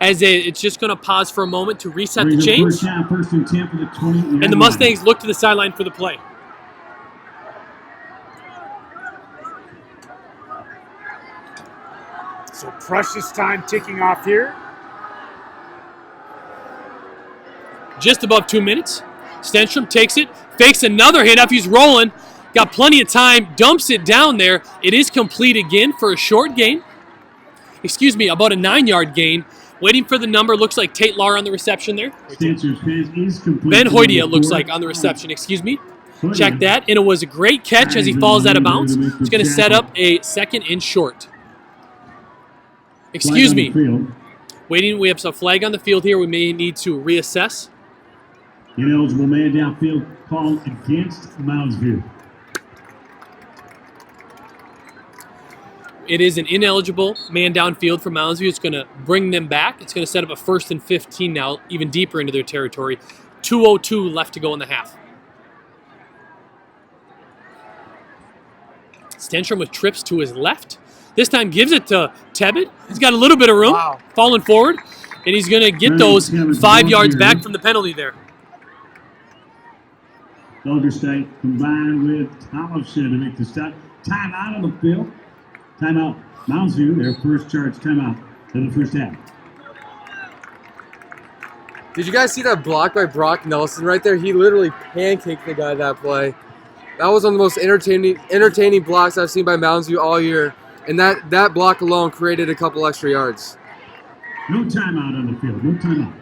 as it's just going to pause for a moment to reset the Brings up chains. First down, first and 10 for the 20. And the Mustangs look to the sideline for the play. So precious time ticking off here. Just above 2 minutes. Stenstrom takes it, fakes another handoff. He's rolling. Got plenty of time, dumps it down there. It is complete again for a short gain. Excuse me, about a 9-yard gain. Waiting for the number. Looks like Tate Lahr on the reception there. Stenstrom's pass is complete. Ben Hoydia looks like on the reception, excuse me. Check that, and it was a great catch as he falls out of bounds. It's going to set up a 2nd and short. Excuse me. Waiting, we have some flag on the field here. We may need to reassess. Ineligible man downfield called against Mounds View. It is an ineligible man downfield for Mounds View. It's going to bring them back. It's going to set up a 1st and 15 now, even deeper into their territory. 2:02 left to go in the half. Stenstrom with trips to his left. This time gives it to Tebbit. He's got a little bit of room, falling forward, and he's going to get those 5 yards back from the penalty there. State combined with Thompson to make the stop. Timeout on the field. Timeout. Mounds View, their first charge timeout in the first half. Did you guys see that block by Brock Nelson right there? He literally pancaked the guy that play. That was one of the most entertaining blocks I've seen by Mounds View all year. And that block alone created a couple extra yards. No timeout on the field. No timeout.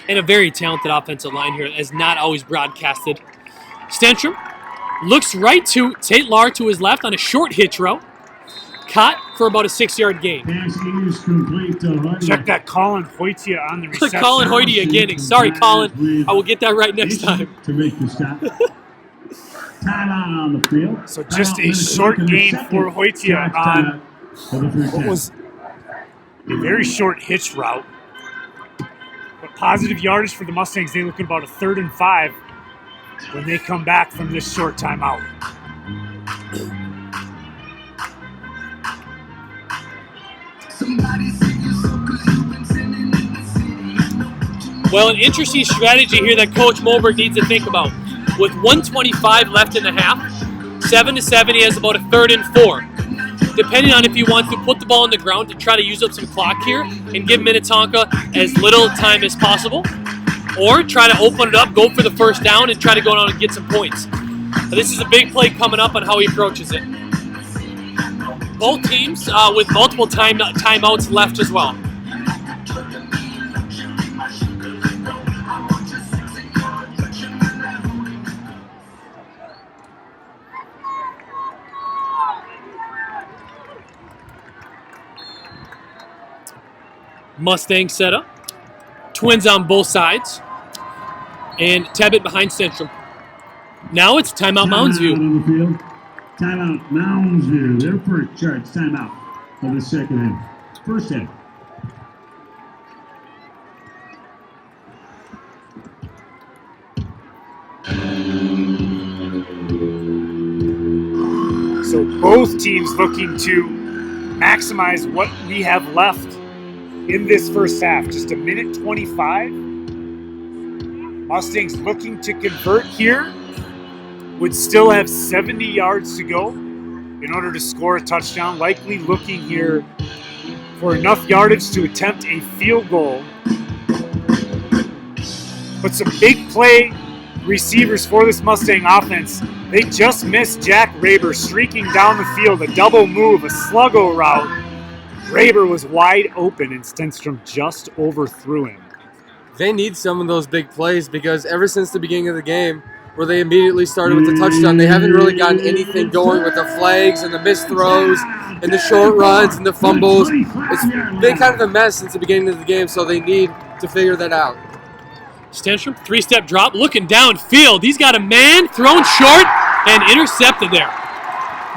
And a very talented offensive line here, as not always broadcasted. Stenstrom looks right to Tate Lahr to his left on a short hitch route. Caught for about a 6-yard gain. Pass is complete to Hoydia. Check that Colin Hoytia on the reception. Colin Hoytia again. Sorry, Colin. I will get that right next time. To make the stop. Timeout on the field. So just a short gain for Hoytia on what was a very short hitch route. But positive yardage for the Mustangs. They look at about a 3rd and 5 when they come back from this short timeout. Well, an interesting strategy here that Coach Moberg needs to think about. With 1:25 left in the half, 7-7, he has about a 3rd and 4. Depending on if he wants to put the ball on the ground to try to use up some clock here and give Minnetonka as little time as possible, or try to open it up, go for the first down, and try to go down and get some points. This is a big play coming up on how he approaches it. Both teams with multiple timeouts left as well. Mustang setup. Twins on both sides. And Tebbit behind Stenstrom. Now it's timeout Mounds View. Timeout Mounds View. Their first charge timeout of the second half. First half. So both teams looking to maximize what we have left in this first half. Just a minute 25. Mustangs looking to convert here. Would still have 70 yards to go in order to score a touchdown. Likely looking here for enough yardage to attempt a field goal. But some big play receivers for this Mustang offense. They just missed Jack Raber streaking down the field, a double move, a sluggo route. Raber was wide open and Stenstrom just overthrew him. They need some of those big plays because ever since the beginning of the game, where they immediately started with the touchdown, they haven't really gotten anything going with the flags and the missed throws and the short runs and the fumbles. It's been kind of a mess since the beginning of the game, so they need to figure that out. Stenstrom, 3-step drop, looking downfield. He's got a man thrown short and intercepted there.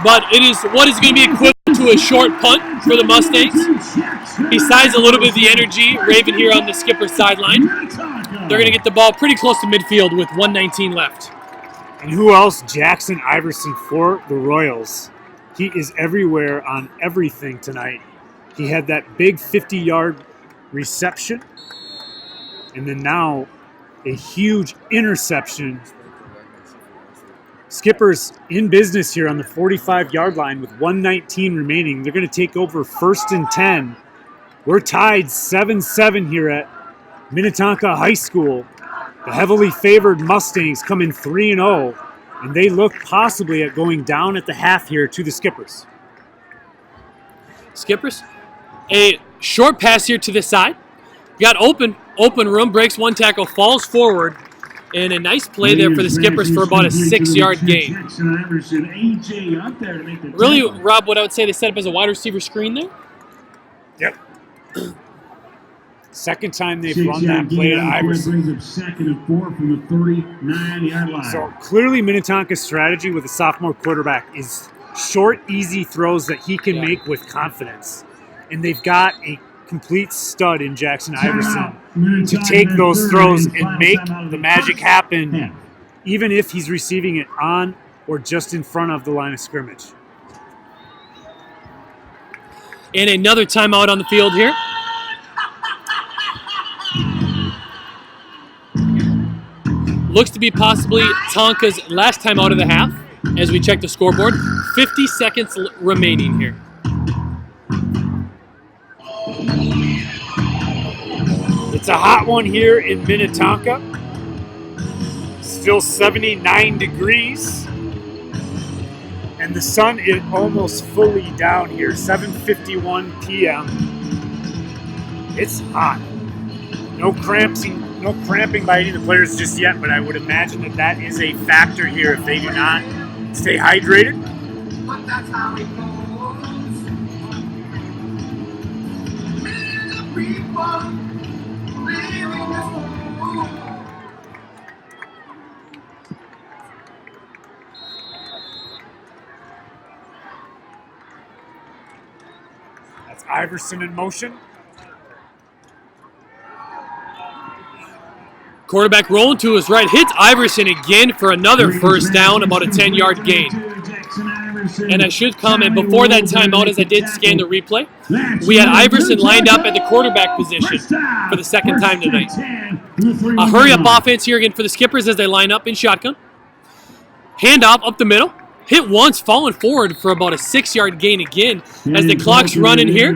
But it is what is going to be equivalent to a short punt for the Mustangs. Besides a little bit of the energy, Raven here on the skipper's sideline. They're going to get the ball pretty close to midfield with 1:19 left. And who else? Jackson Iverson for the Royals. He is everywhere on everything tonight. He had that big 50-yard reception, and then now a huge interception. Skippers in business here on the 45-yard line with 1:19 remaining. They're going to take over 1st and 10. We're tied 7-7 here at Minnetonka High School. The heavily favored Mustangs come in 3-0, and they look possibly at going down at the half here to the Skippers. Skippers, a short pass here to the side. Got open room, breaks one tackle, falls forward, and a nice play there for the Skippers for about a 6-yard gain. Really, Rob, what I would say they set up as a wide receiver screen there? Yep. Second time they've run that play at Iverson. Second and 4 from the 39-yard line. So clearly Minnetonka's strategy with a sophomore quarterback is short, easy throws that he can make with confidence. And they've got a complete stud in Jackson Iverson to take those throws and make the magic happen, even if he's receiving it on or just in front of the line of scrimmage. And another timeout on the field here. Looks to be possibly Tonka's last time out of the half as we check the scoreboard. 50 seconds remaining here. It's a hot one here in Minnetonka. Still 79 degrees. And the sun is almost fully down here, 7:51 p.m. It's hot. No cramping by any of the players just yet, but I would imagine that that is a factor here if they do not stay hydrated. But that's how it goes. That's Iverson in motion. Quarterback rolling to his right, hits Iverson again for another first down, about a 10-yard gain. And I should comment, before that timeout, as I did scan the replay, we had Iverson lined up at the quarterback position for the second time tonight. A hurry-up offense here again for the Skippers as they line up in shotgun. Handoff up the middle. Hit once, falling forward for about a 6-yard gain again as the clock's running here.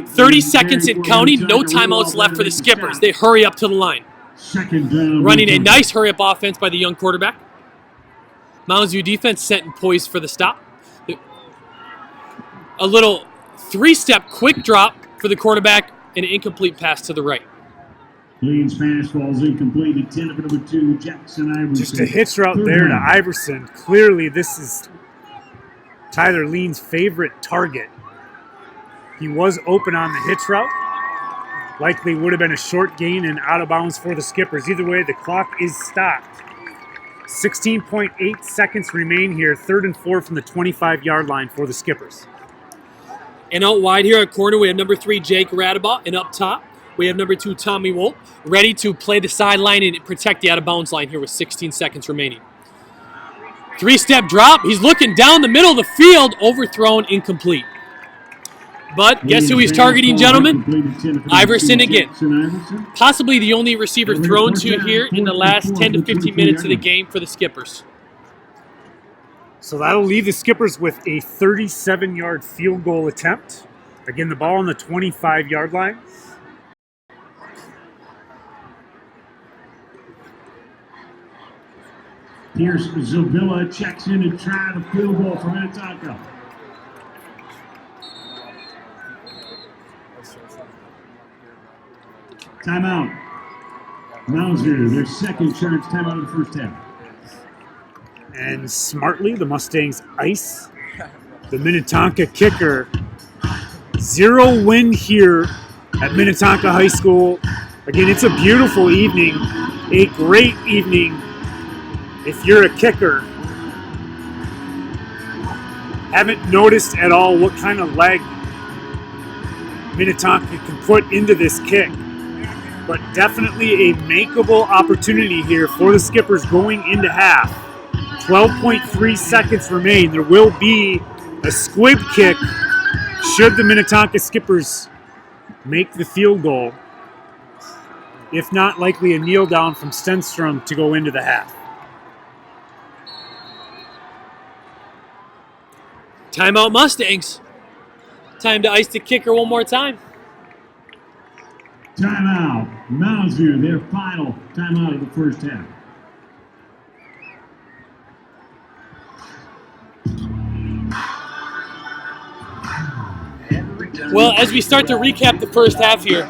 30 seconds and counting, no timeouts left for the Skippers. They hurry up to the line. Running a nice hurry-up offense by the young quarterback. Mounds View defense set and poised for the stop. A little 3-step quick drop for the quarterback and an incomplete pass to the right. Lean's pass falls incomplete at 10 of number 2, Jackson Iverson. Just a hitch route there to Iverson. Clearly this is Tyler Lean's favorite target. He was open on the hitch route. Likely would have been a short gain and out of bounds for the Skippers. Either way, the clock is stopped. 16.8 seconds remain here. 3rd and 4 from the 25-yard line for the Skippers. And out wide here at corner, we have number 3, Jake Radabaugh. And up top, we have number 2, Tommy Wolf, ready to play the sideline and protect the out-of-bounds line here with 16 seconds remaining. 3-step drop. He's looking down the middle of the field. Overthrown, incomplete. But guess who he's targeting, gentlemen? Iverson again. Possibly the only receiver thrown to here in the last 10 to 15 minutes of the game for the Skippers. So that'll leave the Skippers with a 37-yard field goal attempt. Again, the ball on the 25-yard line. Here's Zavilla, checks in to try the field goal for Minnetonka. Timeout. Mounds here, their second charge timeout of the first half. And smartly, the Mustangs ice the Minnetonka kicker. 0 win here at Minnetonka High School. Again, it's a beautiful evening, a great evening if you're a kicker. Haven't noticed at all what kind of leg Minnetonka can put into this kick. But definitely a makeable opportunity here for the Skippers going into half. 12.3 seconds remain. There will be a squib kick should the Minnetonka Skippers make the field goal. If not, likely a kneel down from Stenstrom to go into the half. Timeout Mustangs. Time to ice the kicker one more time. Timeout. Mounds View, their final timeout of the first half. Well, as we start to recap the first half here,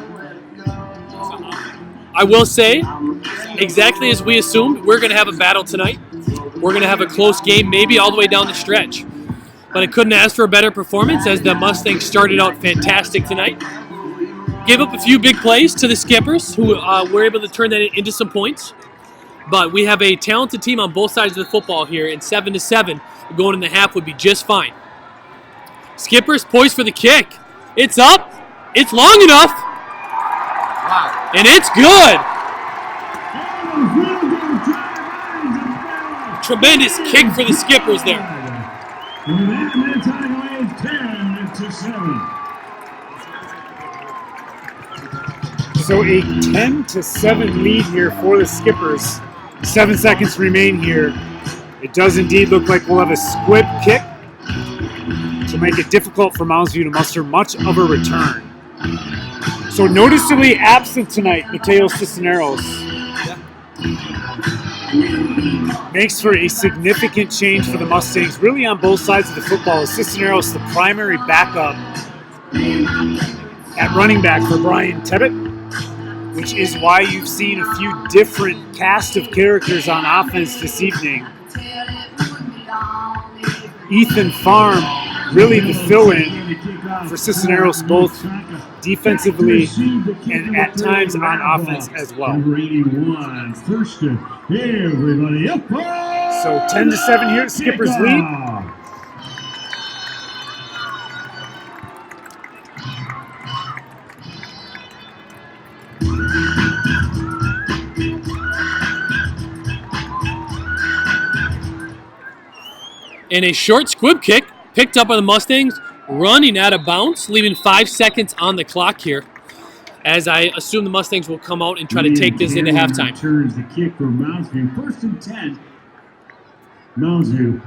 I will say, exactly as we assumed, we're going to have a battle tonight. We're going to have a close game, maybe all the way down the stretch. But I couldn't ask for a better performance as the Mustangs started out fantastic tonight. Gave up a few big plays to the Skippers, who were able to turn that into some points. But we have a talented team on both sides of the football here, and 7-7 going in the half would be just fine. Skippers poised for the kick. It's up. It's long enough. Wow. And it's good. Tremendous kick for the Skippers there. So a 10-7 lead here for the Skippers. 7 seconds remain here. It does indeed look like we'll have a squib kick to make it difficult for Mounds View to muster much of a return. So noticeably absent tonight, Mateo Cisneros. Makes for a significant change for the Mustangs, really on both sides of the football. Cisneros, the primary backup at running back for Brian Tebbett, which is why you've seen a few different cast of characters on offense this evening. Ethan Farm, really the fill-in for Cisneros, both defensively and at times on offense as well. So 10-7 here, Skippers lead. And a short squib kick picked up by the Mustangs, running out of bounds, leaving 5 seconds on the clock here, as I assume the Mustangs will come out and try to take this into halftime. Turns the kick for Mounds View. 1st and 10. Mounds View.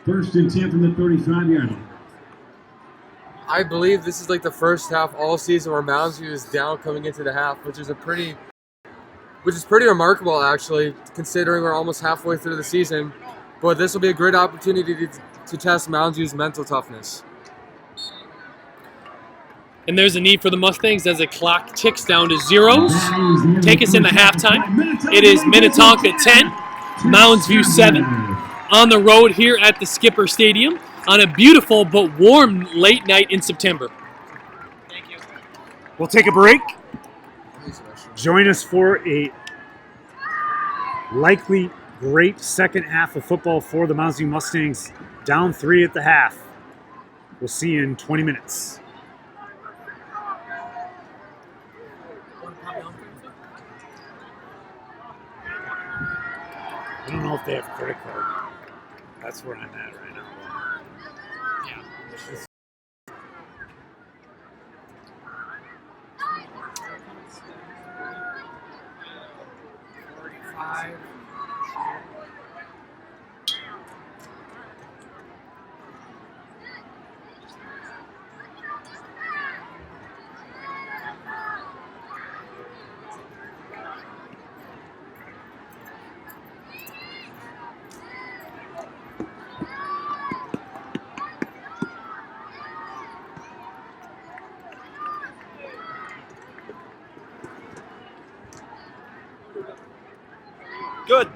First and 10 from the 35-yard line. I believe this is like the first half all season where Mounds View is down coming into the half, which is pretty remarkable actually, considering we're almost halfway through the season. But this will be a great opportunity to test Mounds View's mental toughness. And there's a need for the Mustangs as the clock ticks down to zeros. Take us into halftime. It is Minnetonka 10, Mounds View 7. On the road here at the Skipper Stadium on a beautiful but warm late night in September. Thank you. We'll take a break. Join us for a likely great second half of football for the Mounds View Mustangs. Down 3 at the half. We'll see you in 20 minutes. I don't know if they have credit card. That's where I'm at right now. Yeah. 45. Good.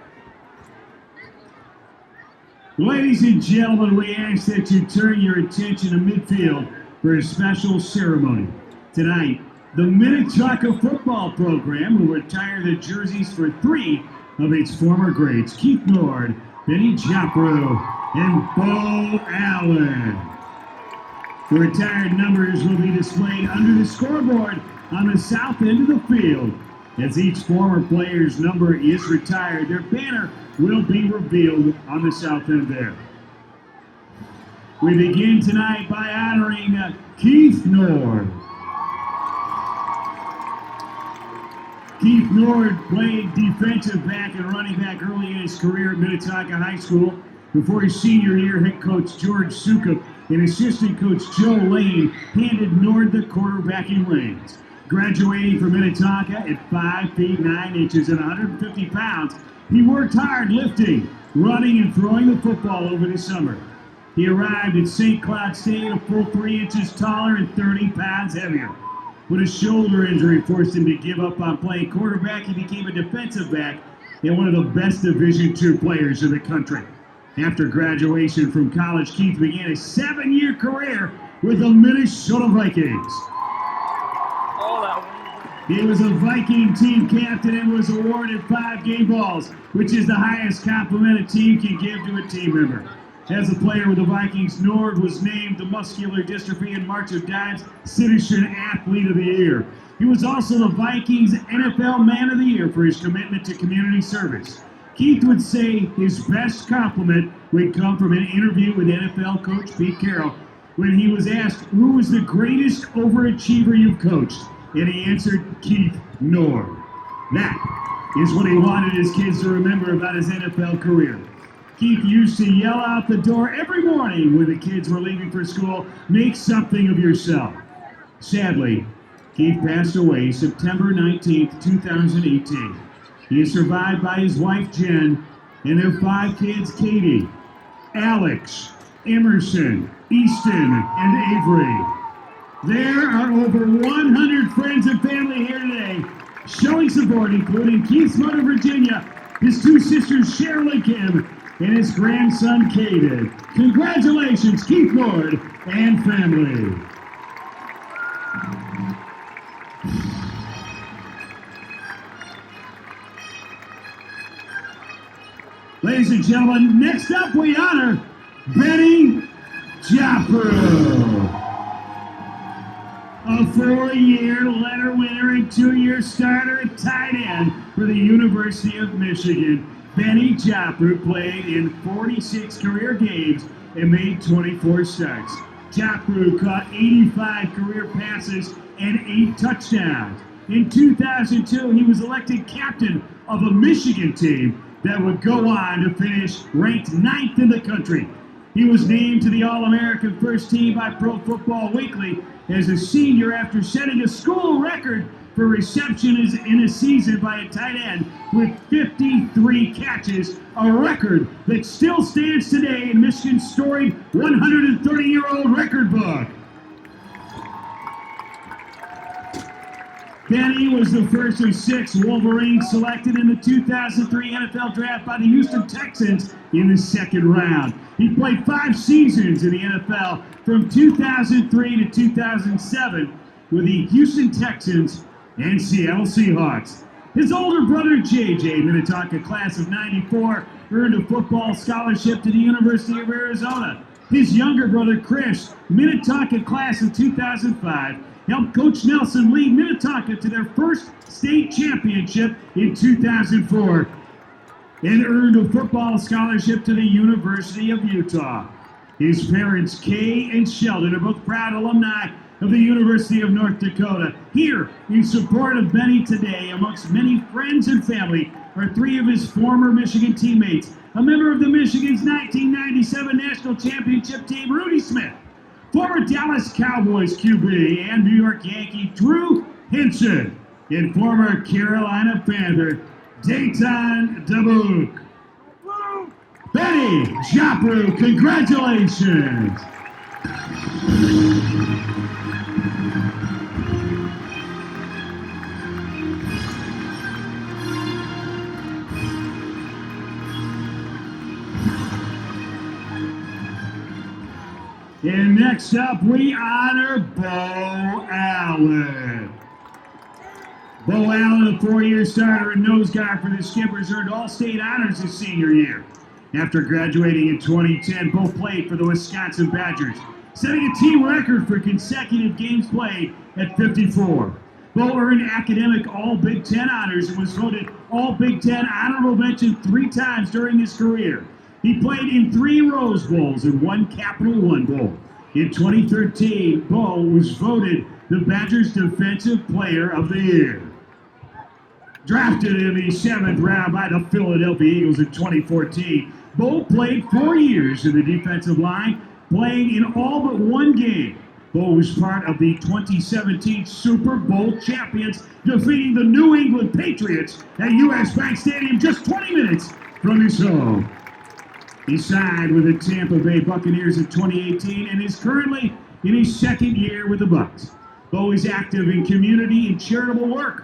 Ladies and gentlemen, we ask that you turn your attention to midfield for a special ceremony. Tonight, the Minnetonka football program will retire the jerseys for 3 of its former greats, Keith Nord, Benny Jopro, and Bo Allen. The retired numbers will be displayed under the scoreboard on the south end of the field. As each former player's number is retired, their banner will be revealed on the south end there. We begin tonight by honoring Keith Nord. Keith Nord played defensive back and running back early in his career at Minnetonka High School. Before his senior year, head coach George Sukup and assistant coach Joe Lane handed Nord the quarterbacking reins. Graduating from Minnetonka at 5 feet 9 inches and 150 pounds, he worked hard lifting, running, and throwing the football over the summer. He arrived at St. Cloud State a full 3 inches taller and 30 pounds heavier. When a shoulder injury forced him to give up on playing quarterback, he became a defensive back and one of the best Division II players in the country. After graduation from college, Keith began a 7-year career with the Minnesota Vikings. He was a Viking team captain and was awarded 5 game balls, which is the highest compliment a team can give to a team member. As a player with the Vikings, Nord was named the Muscular Dystrophy and March of Dimes Citizen Athlete of the Year. He was also the Vikings NFL Man of the Year for his commitment to community service. Keith would say his best compliment would come from an interview with NFL coach Pete Carroll when he was asked who was the greatest overachiever you've coached, and he answered Keith Nord. That is what he wanted his kids to remember about his NFL career. Keith used to yell out the door every morning when the kids were leaving for school, "Make something of yourself." Sadly, Keith passed away September 19th, 2018. He is survived by his wife, Jen, and their 5 kids, Katie, Alex, Emerson, Easton, and Avery. There are over 100 friends and family here today showing support, including Keith's mother, Virginia, his 2 sisters, Cheryl and Kim, and his grandson, Caden. Congratulations, Keith Nord and family. Ladies and gentlemen, next up we honor Benny Jopru, a 4-year letter winner and 2-year starter at tight end for the University of Michigan. Benny Jopru played in 46 career games and made 24 starts. Jopru caught 85 career passes and 8 touchdowns. In 2002, he was elected captain of a Michigan team that would go on to finish ranked 9th in the country. He was named to the All-American First Team by Pro Football Weekly as a senior after setting a school record for receptions in a season by a tight end with 53 catches, a record that still stands today in Michigan's storied 130-year-old record book. Benny was the first of 6 Wolverines selected in the 2003 NFL Draft by the Houston Texans in the 2nd round. He played 5 seasons in the NFL from 2003 to 2007 with the Houston Texans and Seattle Seahawks. His older brother JJ, Minnetonka class of '94, earned a football scholarship to the University of Arizona. His younger brother Chris, Minnetonka class of 2005, helped Coach Nelson lead Minnetonka to their first state championship in 2004 and earned a football scholarship to the University of Utah. His parents, Kay and Sheldon, are both proud alumni of the University of North Dakota. Here, in support of Benny today, amongst many friends and family, are 3 of his former Michigan teammates. A member of the Michigan's 1997 National Championship team, Rudy Smith, former Dallas Cowboys QB and New York Yankee Drew Henson, and former Carolina Panther Dayton Dubuque. Benny Jopru, congratulations! And next up, we honor Bo Allen. Bo Allen, a 4-year starter and nose guard for the Skippers, earned All-State honors his senior year. After graduating in 2010, Bo played for the Wisconsin Badgers, setting a team record for consecutive games played at 54. Bo earned academic All-Big Ten honors and was voted All-Big Ten honorable mention 3 times during his career. He played in 3 Rose Bowls and 1 Capital One Bowl. In 2013, Bo was voted the Badgers Defensive Player of the Year. Drafted in the 7th round by the Philadelphia Eagles in 2014, Bo played 4 years in the defensive line, playing in all but 1 game. Bo was part of the 2017 Super Bowl champions, defeating the New England Patriots at US Bank Stadium just 20 minutes from his home. He signed with the Tampa Bay Buccaneers in 2018 and is currently in his 2nd year with the Bucs. Bo is active in community and charitable work.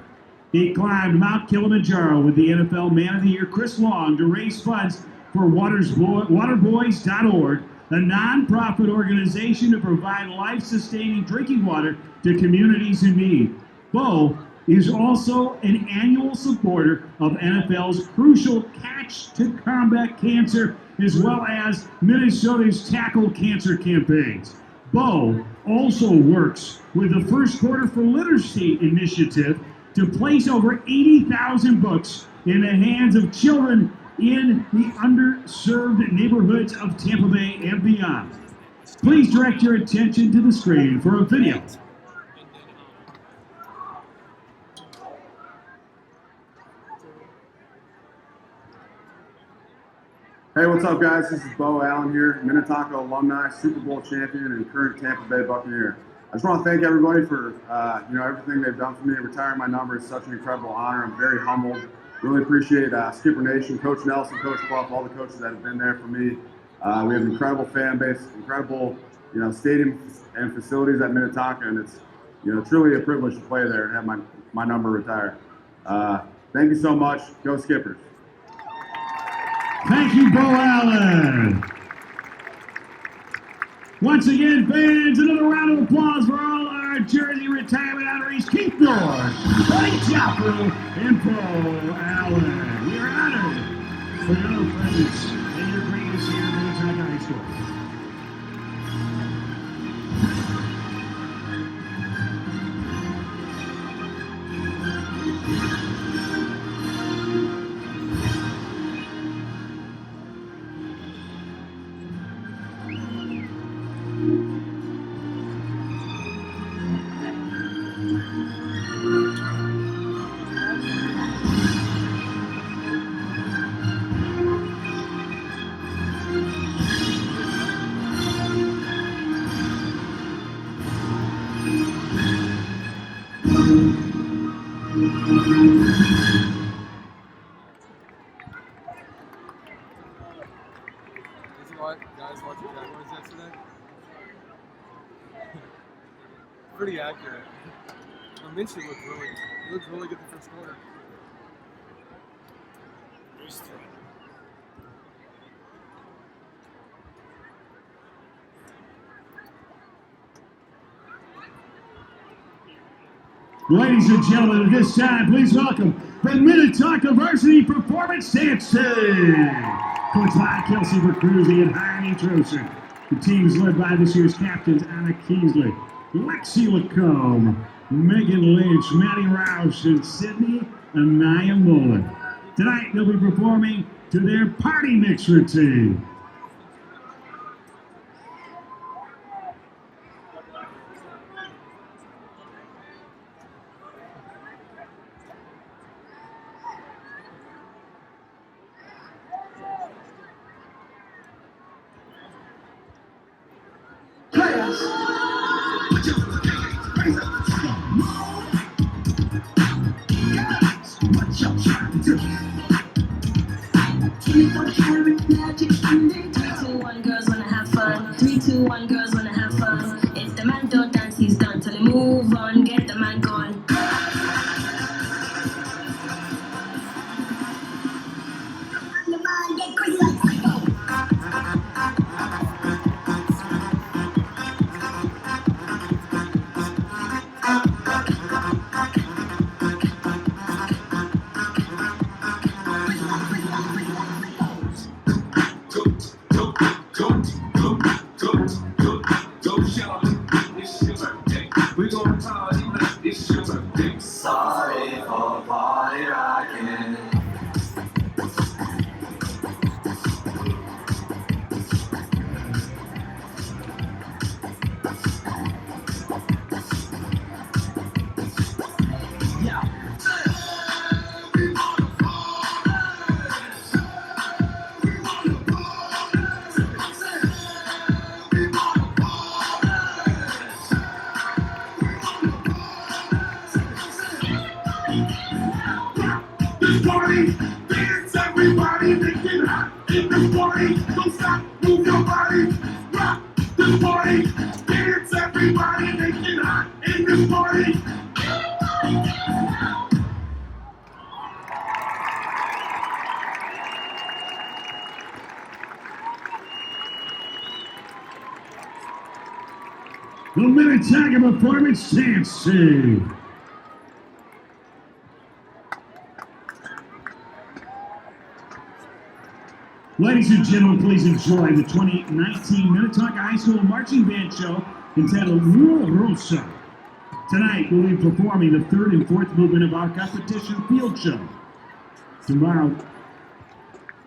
He climbed Mount Kilimanjaro with the NFL Man of the Year Chris Long to raise funds for waterboys.org, a non-profit organization to provide life-sustaining drinking water to communities in need. Bo is also an annual supporter of NFL's crucial Catch to Combat Cancer, as well as Minnesota's Tackle Cancer campaigns. Bo also works with the First Quarter for Literacy initiative to place over 80,000 books in the hands of children in the underserved neighborhoods of Tampa Bay and beyond. Please direct your attention to the screen for a video. Hey, what's up, guys? This is Bo Allen here, Minnetonka alumni, Super Bowl champion, and current Tampa Bay Buccaneer. I just want to thank everybody for everything they've done for me. Retiring my number is such an incredible honor. I'm very humbled. Really appreciate Skipper Nation, Coach Nelson, Coach Clough, all the coaches that have been there for me. We have an incredible fan base, incredible stadium and facilities at Minnetonka, and it's truly a privilege to play there and have my number retired. Thank you so much. Go Skippers. Thank you, Bo Allen. Once again, fans, another round of applause for all our jersey retirement honorees, Keith North, Mike Chappell, and Bo Allen. We are honored for your presence and your greatness here at Minnetonka High School. Guys watching Jaguars yesterday? Pretty accurate. Minshew looked really good the first quarter. Ladies and gentlemen, at this time, please welcome the Minnetonka Varsity Performance Dance Team. Coached by Kelsey Vercruzzi and Heine Trosen. The team is led by this year's captains Anna Kingsley, Lexi Lacombe, Megan Lynch, Maddie Roush, and Sydney Anaya Mullen. Tonight, they'll be performing to their party mix routine. Sorry for party rocking. Party, dance everybody, make it hot in this party. Don't stop, move your body, rock this party. Dance everybody, make it hot in this party. The Minnetonka Performance Dance Team. Ladies and gentlemen, please enjoy the 2019 Minnetonka High School Marching Band Show entitled Rula Rosa. Tonight, we'll be performing the third and fourth movement of our competition field show. Tomorrow,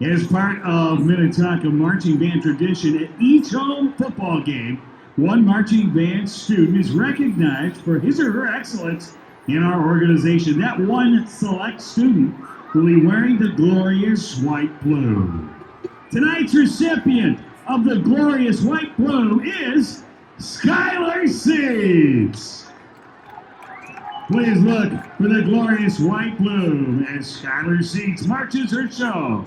as part of Minnetonka marching band tradition, at each home football game, one marching band student is recognized for his or her excellence in our organization. That one select student will be wearing the glorious white plume. Tonight's recipient of the glorious white plume is Skylar Seeds. Please look for the glorious white plume as Skylar Seeds marches her show.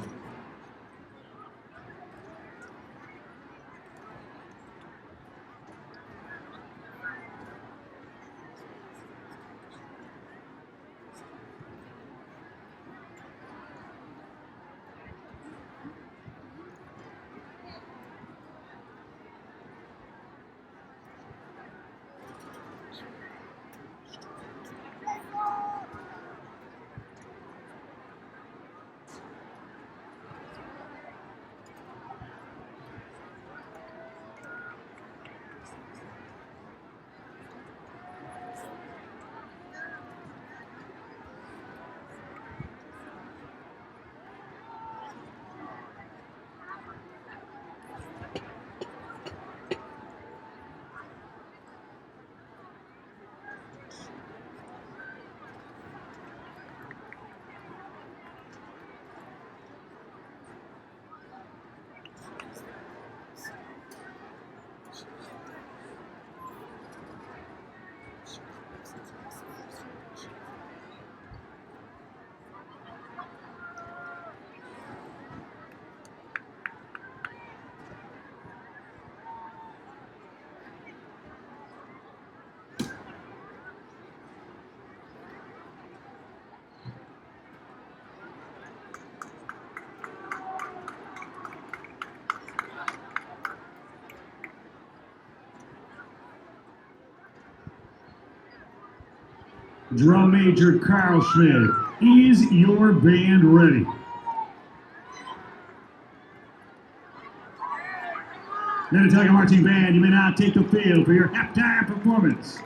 Drum Major Carl Schmidt, is your band ready? Minnetonka Marching Band, you may now take the field for your halftime performance.